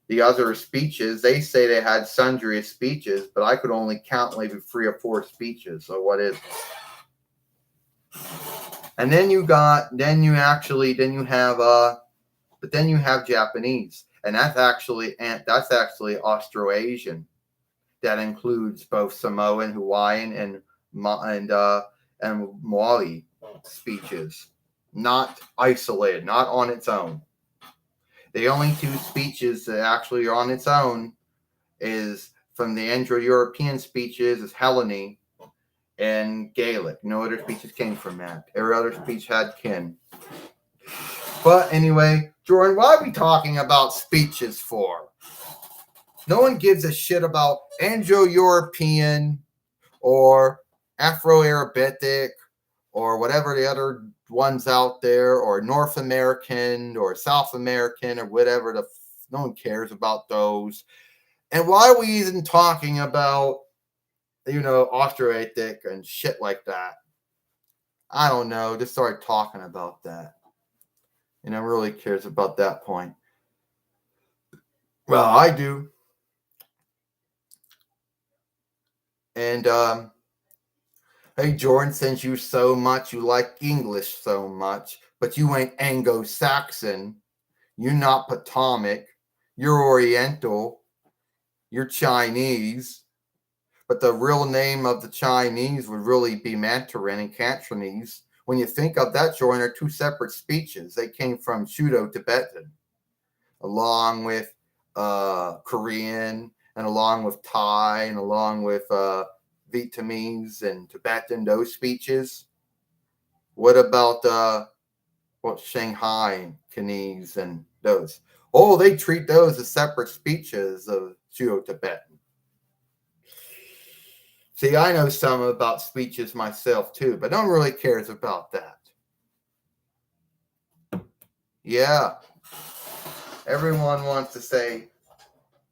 the other speeches, they say they had sundry speeches, but I could only count maybe 3 or 4 speeches. So what is it? And then you have Japanese, and that's actually Austroasian. That includes both Samoan, Hawaiian, and Maori speeches, not isolated, not on its own. The only two speeches that actually are on its own is from the Indo-European speeches is Hellenic and Gaelic. No other speeches came from that. Every other speech had kin. But anyway, Jordan, why are we talking about speeches for? No one gives a shit about Anglo-European or Afro-Arabic or whatever the other ones out there, or North American or South American or whatever. No one cares about those. And why are we even talking about, Austroasiatic and shit like that? I don't know. Just started talking about that. And no one really cares about that point. Well, I do. And hey, Jordan, since you so much, you like English so much, but you ain't Anglo-Saxon, you're not Potomac, you're Oriental, you're Chinese, but the real name of the Chinese would really be Mandarin and Cantonese. When you think of that, Jordan, they're two separate speeches. They came from Pseudo-Tibetan, along with Korean, and along with Thai, and along with Vietnamese and Tibetan, those speeches. What about Shanghai Canese and those? Oh, they treat those as separate speeches of Pseudo-Tibetan. See, I know some about speeches myself too, but no one really cares about that. Yeah. Everyone wants to say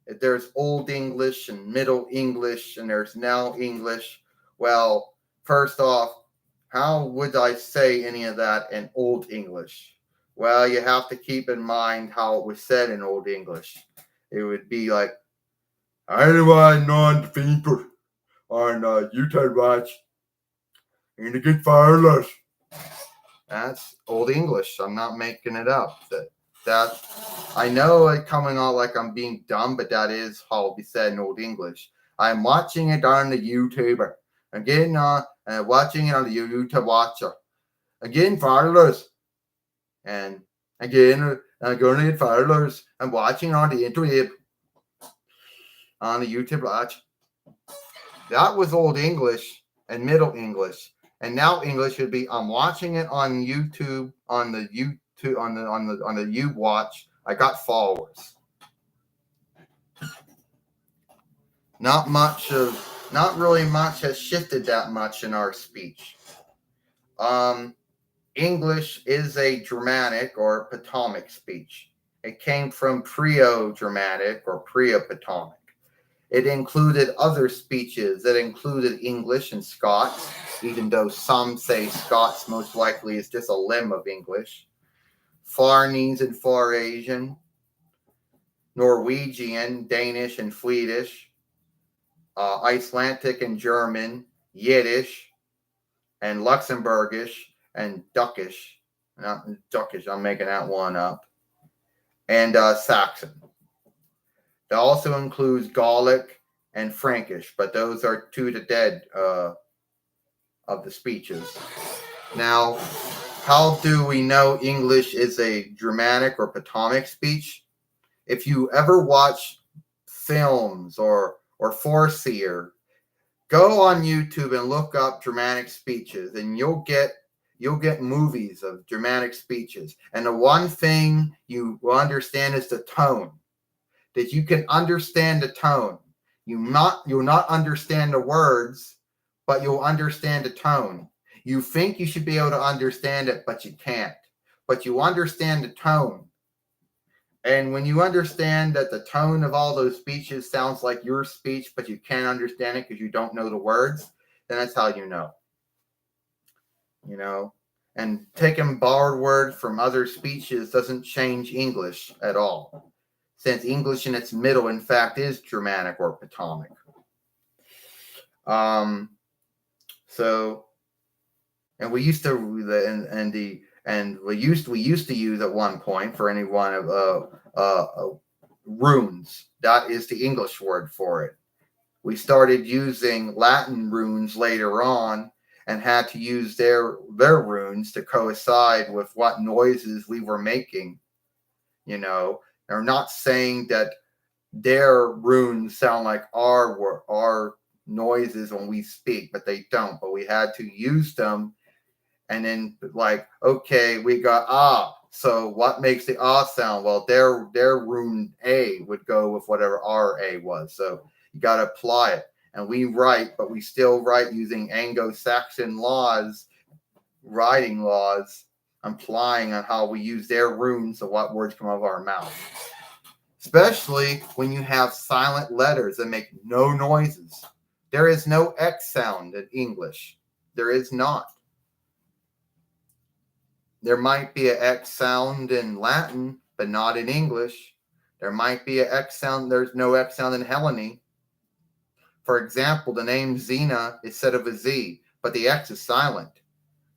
that there's Old English and Middle English and there's now English. Well, first off, how would I say any of that in Old English? Well, you have to keep in mind how it was said in Old English. It would be like, anyone non-people on YouTube watch and to get fireless. That's Old English. I'm not making it up. That I know it coming out like I'm being dumb, but that is how it be said in Old English. I'm watching it on the YouTuber. Again, watching it on the YouTube watcher. Again, fireless. And again, I'm going to get fireless. I'm watching on the interweb. On the YouTube watch. That was Old English and Middle English. And now English would be I'm watching it on YouTube on the YouTube on the you watch. I got followers. Not really much has shifted that much in our speech. English is a Germanic or Potomac speech. It came from Prio-Germanic or Prio-Potomac. It included other speeches that included English and Scots, even though some say Scots most likely is just a limb of English, Farnese and Far Asian, Norwegian, Danish and Swedish, Icelandic and German, Yiddish, and Luxembourgish and Duckish. Not Duckish, I'm making that one up. And Saxon. That also includes Gallic and Frankish, but those are two of the dead of the speeches. Now, how do we know English is a Germanic or Potomac speech? If you ever watch films or Foreseer, go on YouTube and look up Germanic speeches, and you'll get movies of Germanic speeches. And the one thing you will understand is the tone. That you can understand the tone. You'll not understand the words, but you'll understand the tone. You think you should be able to understand it, but you can't. But you understand the tone. And when you understand that the tone of all those speeches sounds like your speech, but you can't understand it because you don't know the words, then that's how you know. You know? And taking borrowed words from other speeches doesn't change English at all. Since English in its middle, in fact, is Germanic or Potomac. And we used to we used to use at one point for any one of runes. That is the English word for it. We started using Latin runes later on and had to use their runes to coincide with what noises we were making. You know, They're not saying that their runes sound like our noises when we speak, but they don't. But we had to use them, and then like, okay, we got ah. So what makes the ah sound? Well, their rune A would go with whatever our A was. So you got to apply it. And we write, but we still write using Anglo-Saxon laws, writing laws, implying on how we use their runes of what words come out of our mouth. Especially when you have silent letters that make no noises. There is no X sound in English. There is not. There might be an X sound in Latin, but not in English. There might be an X sound. There's no X sound in Hellenic. For example, the name Xena is said of a Z, but the X is silent.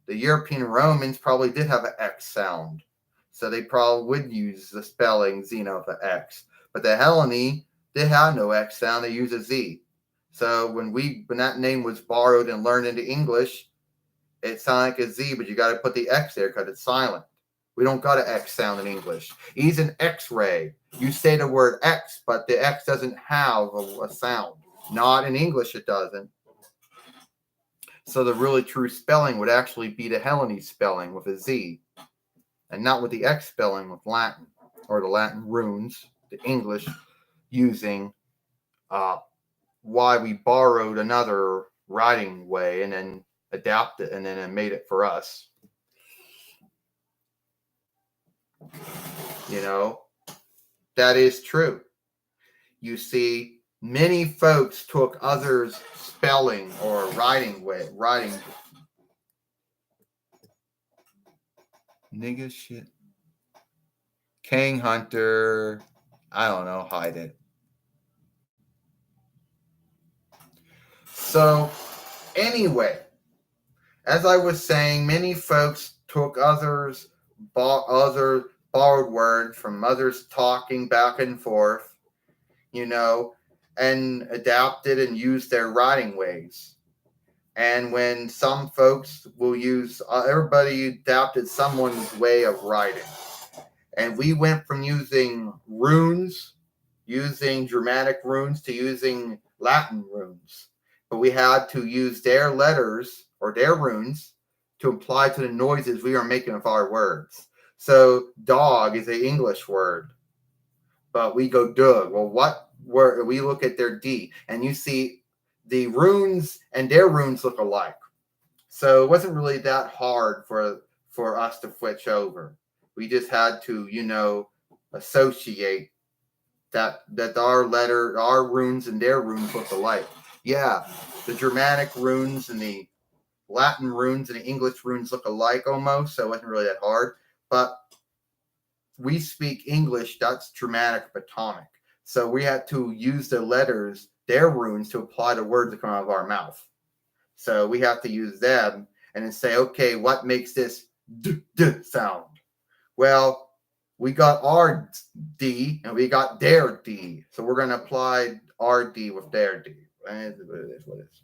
The European Romans probably did have an X sound, so they probably would use the spelling Xena with an X. But the Hellenic, they had no X sound. They use a Z. So when that name was borrowed and learned into English, it sounded like a Z, but you got to put the X there because it's silent. We don't got an X sound in English. He's an X-ray. You say the word X, but the X doesn't have a sound. Not in English, it doesn't. So the really true spelling would actually be the Hellenic spelling with a Z, and not with the X spelling with Latin, or the Latin runes, the English using why we borrowed another writing way and then adapted and then it made it for us. You know, that is true. You see, many folks took others' spelling or writing nigga shit. King Hunter, I don't know, hide it. So, anyway, as I was saying, many folks took other borrowed words from others talking back and forth, and adapted and used their writing ways. And when some folks will use, everybody adapted someone's way of writing. And we went from using runes, using Germanic runes, to using Latin runes. But we had to use their letters or their runes to apply to the noises we are making of our words. So dog is an English word, but we go dug. Well, what word? We look at their D, and you see the runes and their runes look alike. So it wasn't really that hard for us to switch over. We just had to, associate that our runes and their runes look alike. Yeah, the Germanic runes and the Latin runes and the English runes look alike almost, so it wasn't really that hard. But we speak English, that's Germanic Platonic. So we had to use the letters, their runes, to apply the words that come out of our mouth. So we have to use them and then say, okay, what makes this d sound? Well, we got our D and we got their D. So we're going to apply our D with their D. And it is what it is.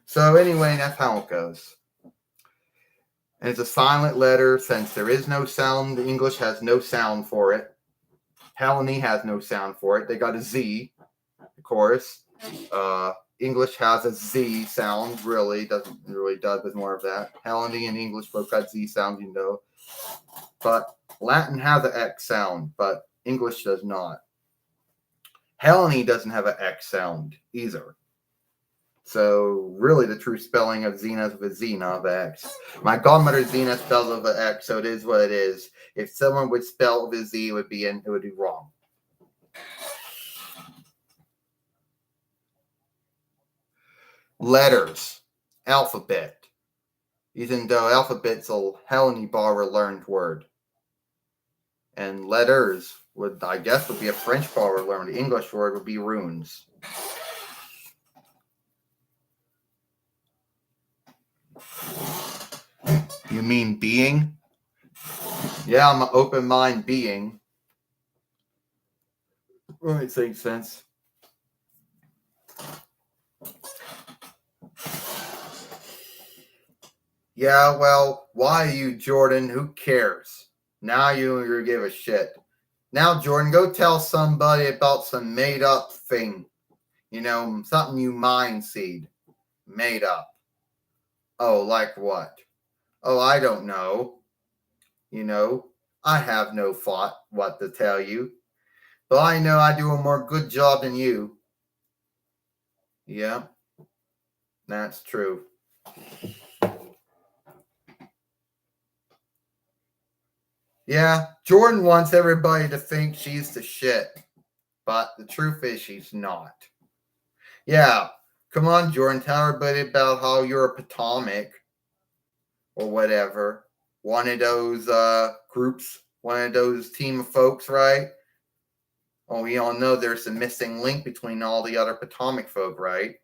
So anyway, that's how it goes. And it's a silent letter since there is no sound. The English has no sound for it. Hellenic has no sound for it. They got a Z, of course. English has a Z sound, really. Doesn't really does, but more of that. Hellenic and English both got Z sound, But Latin has an X sound, but English does not. Hellenic doesn't have an X sound either. So really the true spelling of Xena is with a Z, not with an X. My godmother Xena spells with an X, so it is what it is. If someone would spell with a Z, it would be wrong. Letters, alphabet. Even though alphabet's a Hellenic borrower learned word. And letters would be a French borrower learned. The English word would be runes. You mean being? Yeah, I'm an open mind being. Well, it makes sense. Yeah, well, why you, Jordan? Who cares? Now you give a shit. Now, Jordan, go tell somebody about some made up thing. Something you mind seed. Made up. Oh, like what? Oh, I don't know. You know, I have no thought what to tell you. But I know I do a more good job than you. Yeah, that's true. Yeah, Jordan wants everybody to think she's the shit. But the truth is she's not. Yeah, come on, Jordan, tell everybody about how you're a Potomac or whatever. One of those groups, one of those team of folks, right? Oh, we all know there's a missing link between all the other Potomac folk, right?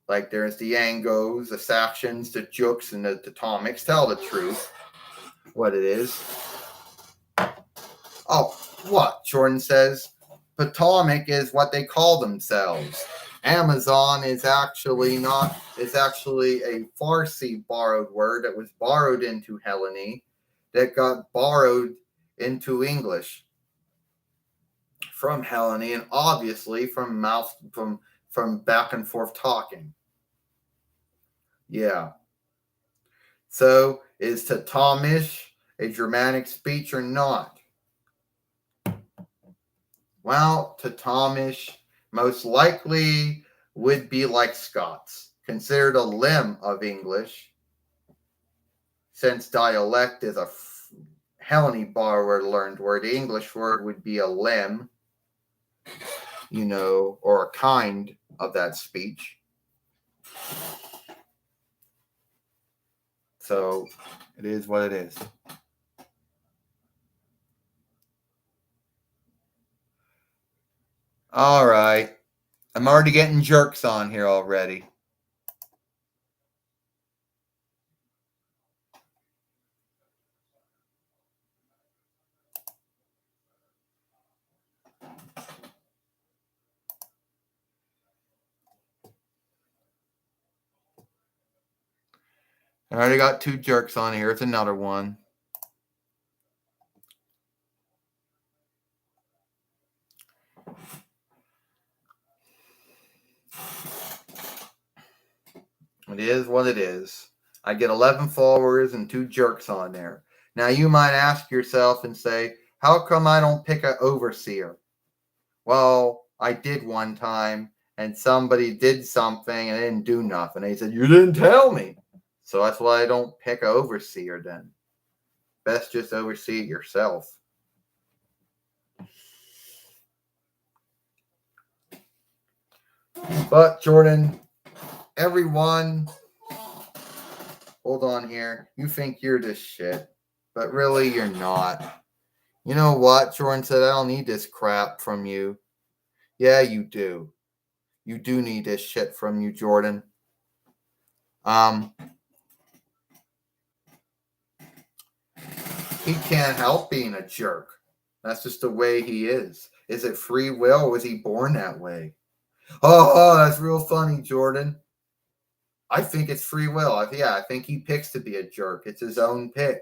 Like there's the Angos, the Sactions, the Jooks, and the Potomacs. Tell the truth, what it is. Oh, what? Jordan says Potomac is what they call themselves. Amazon is actually not, it's actually a Farsi borrowed word that was borrowed into Hellenic that got borrowed into English from Hellenic and obviously from back and forth talking. Yeah. So is Tatamish a Germanic speech or not? Well, Tatamish most likely would be like Scots, considered a limb of English, since dialect is a Hellenic borrowed learned word. The English word would be a limb, or a kind of that speech. So it is what it is. All right. I'm already getting jerks on here already. I already got 2 jerks on here. It's another one. It is what it is. I get 11 followers and 2 jerks on there. Now you might ask yourself and say, how come I don't pick an overseer? Well, I did one time and somebody did something and didn't do nothing. They said, you didn't tell me. So that's why I don't pick an overseer then. Best just oversee it yourself. But Jordan, everyone, hold on here. You think you're this shit, but really you're not. You know what? Jordan said, I don't need this crap from you. Yeah, you do. You do need this shit from you, Jordan. He can't help being a jerk. That's just the way he is. Is it free will or was he born that way? Oh, that's real funny, Jordan. I think it's free will. I think he picks to be a jerk. It's his own pick.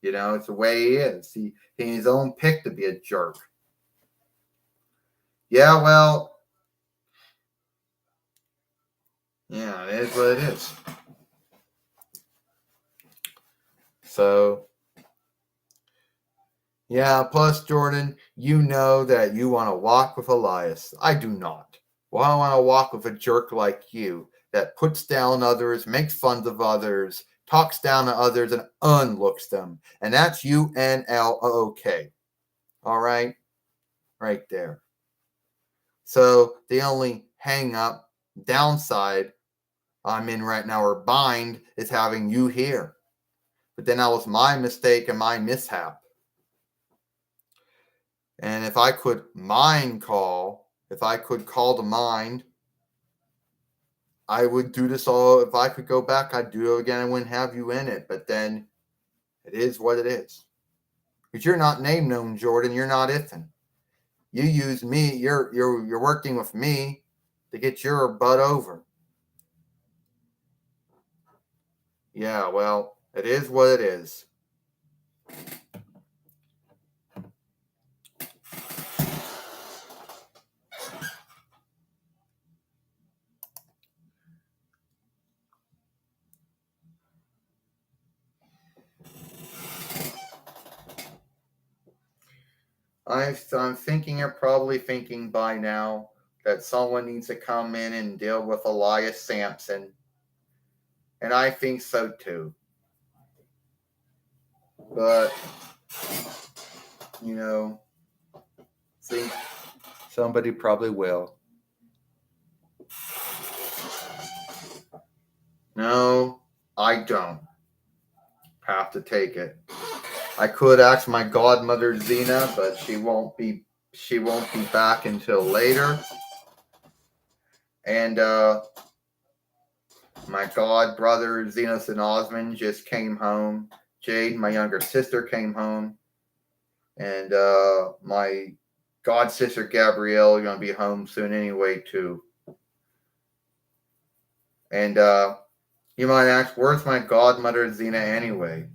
It's the way he is. He his own pick to be a jerk. Yeah, well, yeah, it is what it is. So, yeah, plus, Jordan, you know that you want to walk with Elias. I do not. Well, I want to walk with a jerk like you that puts down others, makes fun of others, talks down to others, and unlooks them. And that's UNLOK. All right? Right there. So the only hang up, downside I'm in right now, or bind, is having you here. But then that was my mistake and my mishap. And if I could if I could call to mind, I would do this all. If I could go back, I'd do it again. I wouldn't have you in it. But then it is what it is. Because you're not name known, Jordan. You're not Ithan. You use me. You're working with me to get your butt over. Yeah, well, it is what it is. I'm thinking, you're probably thinking by now that someone needs to come in and deal with Elias Sampson. And I think so too. But, think somebody probably will. No, I don't have to take it. I could ask my godmother Zena, but she won't be back until later. And my god brother Zenos and Osmond just came home. Jade, my younger sister, came home. And my god sister Gabrielle gonna be home soon anyway too. And you might ask, where's my godmother Zena anyway?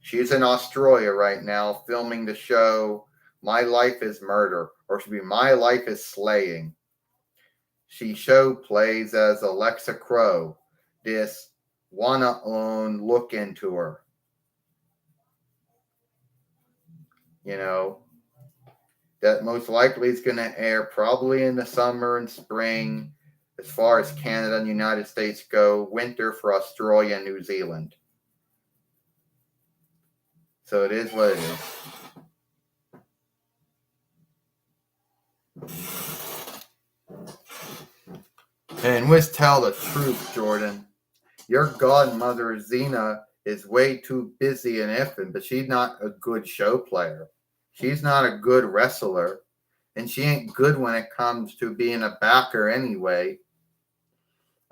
She's in Australia right now filming the show My Life is Murder, or should be My Life is Slaying. She show plays as Alexa Crow, this one alone look into her. That most likely is going to air probably in the summer and spring, as far as Canada and the United States go, winter for Australia and New Zealand. So it is what it is. And let's tell the truth, Jordan. Your godmother, Zena, is way too busy and effing, but she's not a good show player. She's not a good wrestler. And she ain't good when it comes to being a backer anyway.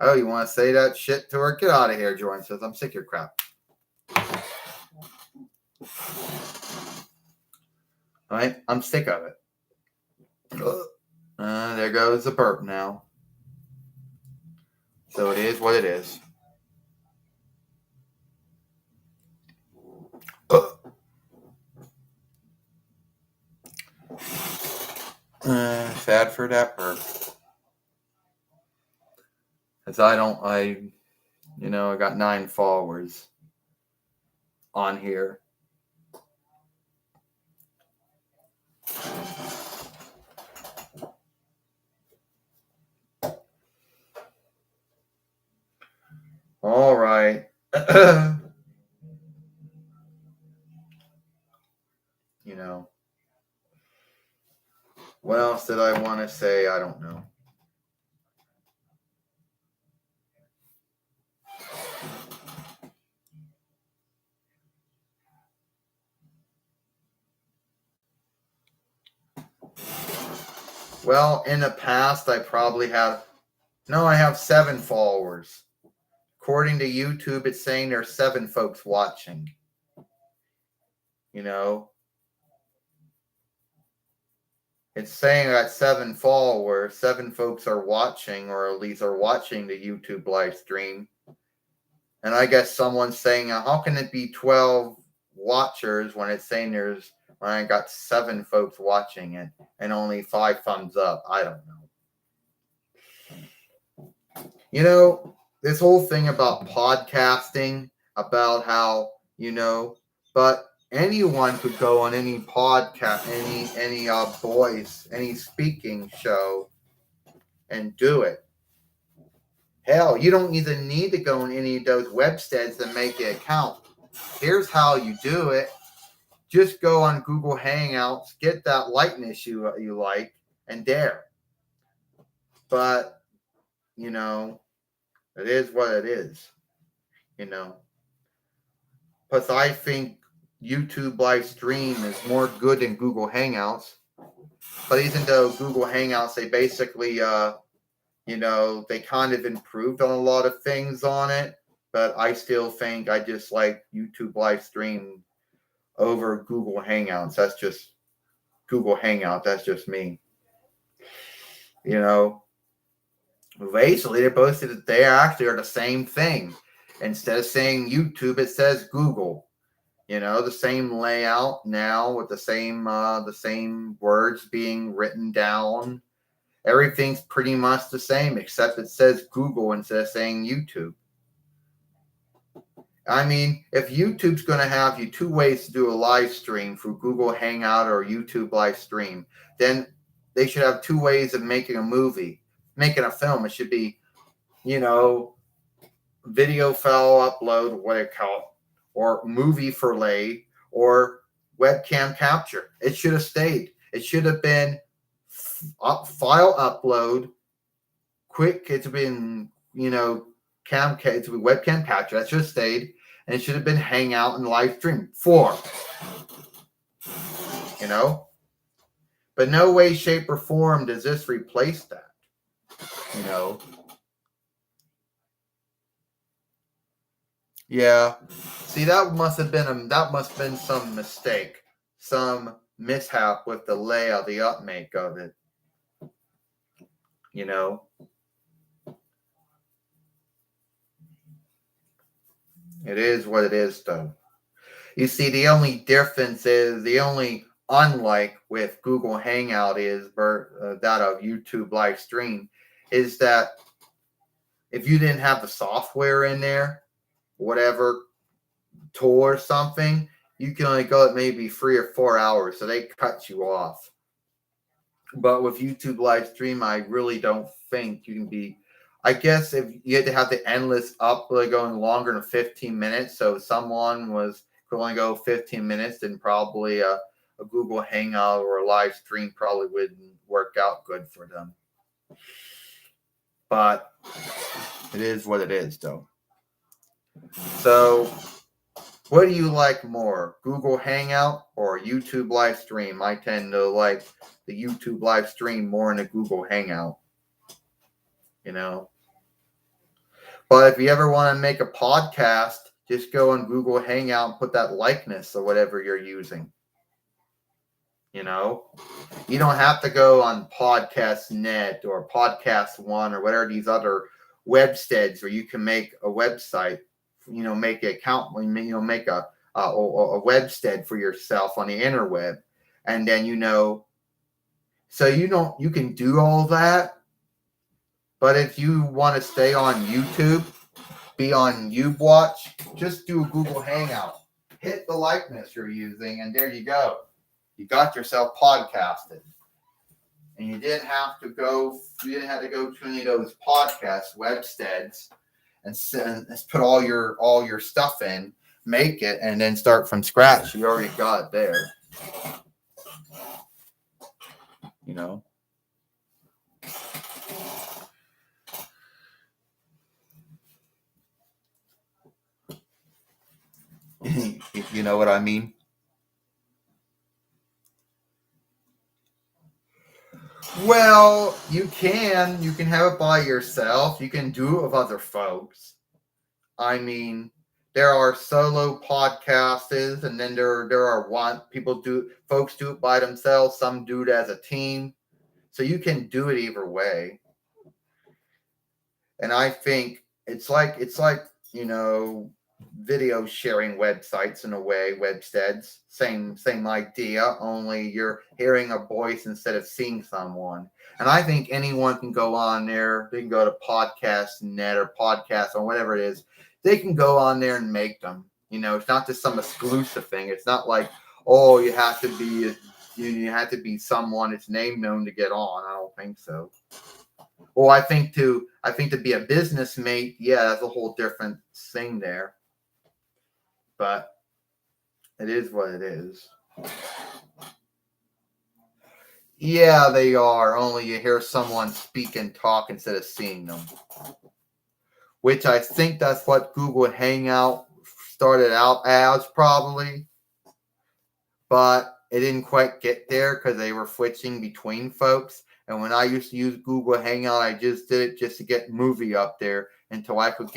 Oh, you want to say that shit to her? Get out of here, Jordan says. I'm sick of your crap. All right, I'm sick of it. There goes the burp now. So it is what it is. Sad for that burp. Because I got 9 followers on here. All right. What else did I want to say? I don't know. Well, in the past, I have 7 followers. According to YouTube, it's saying there's 7 folks watching. It's saying that 7 followers, 7 folks are watching, or at least are watching the YouTube live stream. And I guess someone's saying, how can it be 12 watchers when it's saying when I got 7 folks watching it and only 5 thumbs up? I don't know. This whole thing about podcasting, about how, but anyone could go on any podcast, any voice, any speaking show and do it. Hell, you don't even need to go on any of those websites to make it count. Here's how you do it. Just go on Google Hangouts, get that likeness you like, and there. But, it is what it is. Plus, I think YouTube live stream is more good than Google Hangouts. But even though Google Hangouts, they basically, they kind of improved on a lot of things on it. But I still think I just like YouTube live stream over Google Hangouts. That's just Google Hangout. That's just me. Basically, they actually are the same thing. Instead of saying YouTube, it says Google. The same layout now with the same words being written down. Everything's pretty much the same, except it says Google instead of saying YouTube. I mean, if YouTube's going to have you two ways to do a live stream through Google Hangout or YouTube live stream, then they should have two ways of making a movie, making a film. It should be, you know, video file upload, what do you call it, or movie fillet, or webcam capture. It should have stayed. It should have been file upload, quick. It's been, it's been webcam capture. That should have stayed, and it should have been hangout and live stream. 4, you know. But no way, shape, or form does this replace that. You know. Yeah. See, that must have been some mistake, some mishap with the layout, the upmake of it. You know. It is what it is, though. You see, the only difference is, the only unlike with Google Hangout is that of YouTube live stream, is that if you didn't have the software in there, whatever tool or something, you can only go at maybe 3 or 4 hours, so they cut you off. But with YouTube live stream, I really don't think you can be. I guess if you had to have the endless upload going longer than 15 minutes, so if someone could only go 15 minutes, then probably a Google Hangout or a live stream probably wouldn't work out good for them. But it is what it is, though. So, what do you like more, Google Hangout or YouTube live stream? I tend to like the YouTube live stream more than the Google Hangout. You know. But if you ever want to make a podcast, just go on Google Hangout and put that likeness or whatever you're using. You know, you don't have to go on Podcast.net or Podcast One or whatever these other websteads where you can make a website. You know, make an account. Make a webstead for yourself on the interweb, and then so you can do all that. But if you want to stay on YouTube, be on UBwatch, just do a Google Hangout. Hit the likeness you're using, and there you go. You got yourself podcasted. And you didn't have to go to any of those podcast websteads and put all your stuff in, make it, and then start from scratch. You already got it there. You know? You know what I mean? Well, you can have it by yourself. You can do it with other folks. I mean, there are solo podcasters, and then there are folks do it by themselves. Some do it as a team. So you can do it either way. And I think it's like video sharing websites in a way, websteads. Same idea, only you're hearing a voice instead of seeing someone. And I think anyone can go on there. They can go to Podcast.net or Podcast or whatever it is. They can go on there and make them. It's not just some exclusive thing. It's not like, oh, you have to be someone that's name known to get on. I don't think so. Well, I think to be a business mate, yeah, that's a whole different thing there. But it is what it is. Yeah, they are. Only you hear someone speak and talk instead of seeing them. Which I think that's what Google Hangout started out as, probably. But it didn't quite get there because they were switching between folks. And when I used to use Google Hangout, I just did it just to get movie up there until I could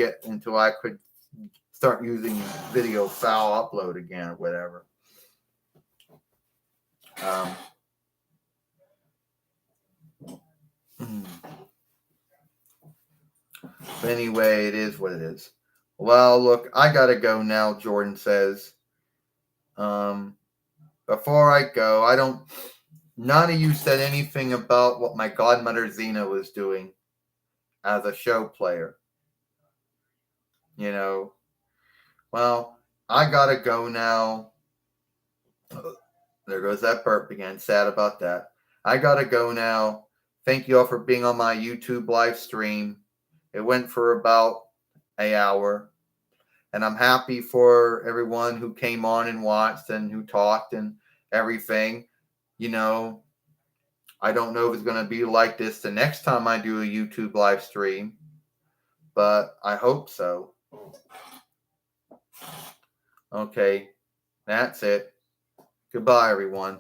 start using video file upload again or whatever. But anyway, it is what it is. Well, look, I gotta go now, Jordan says. Before I go, none of you said anything about what my godmother Zena was doing as a show player. Well, I gotta go now. There goes that burp again. Sad about that. I gotta go now. Thank you all for being on my YouTube live stream. It went for about an hour. And I'm happy for everyone who came on and watched and who talked and everything. You know, I don't know if it's going to be like this the next time I do a YouTube live stream, but I hope so. Okay, that's it. Goodbye, everyone.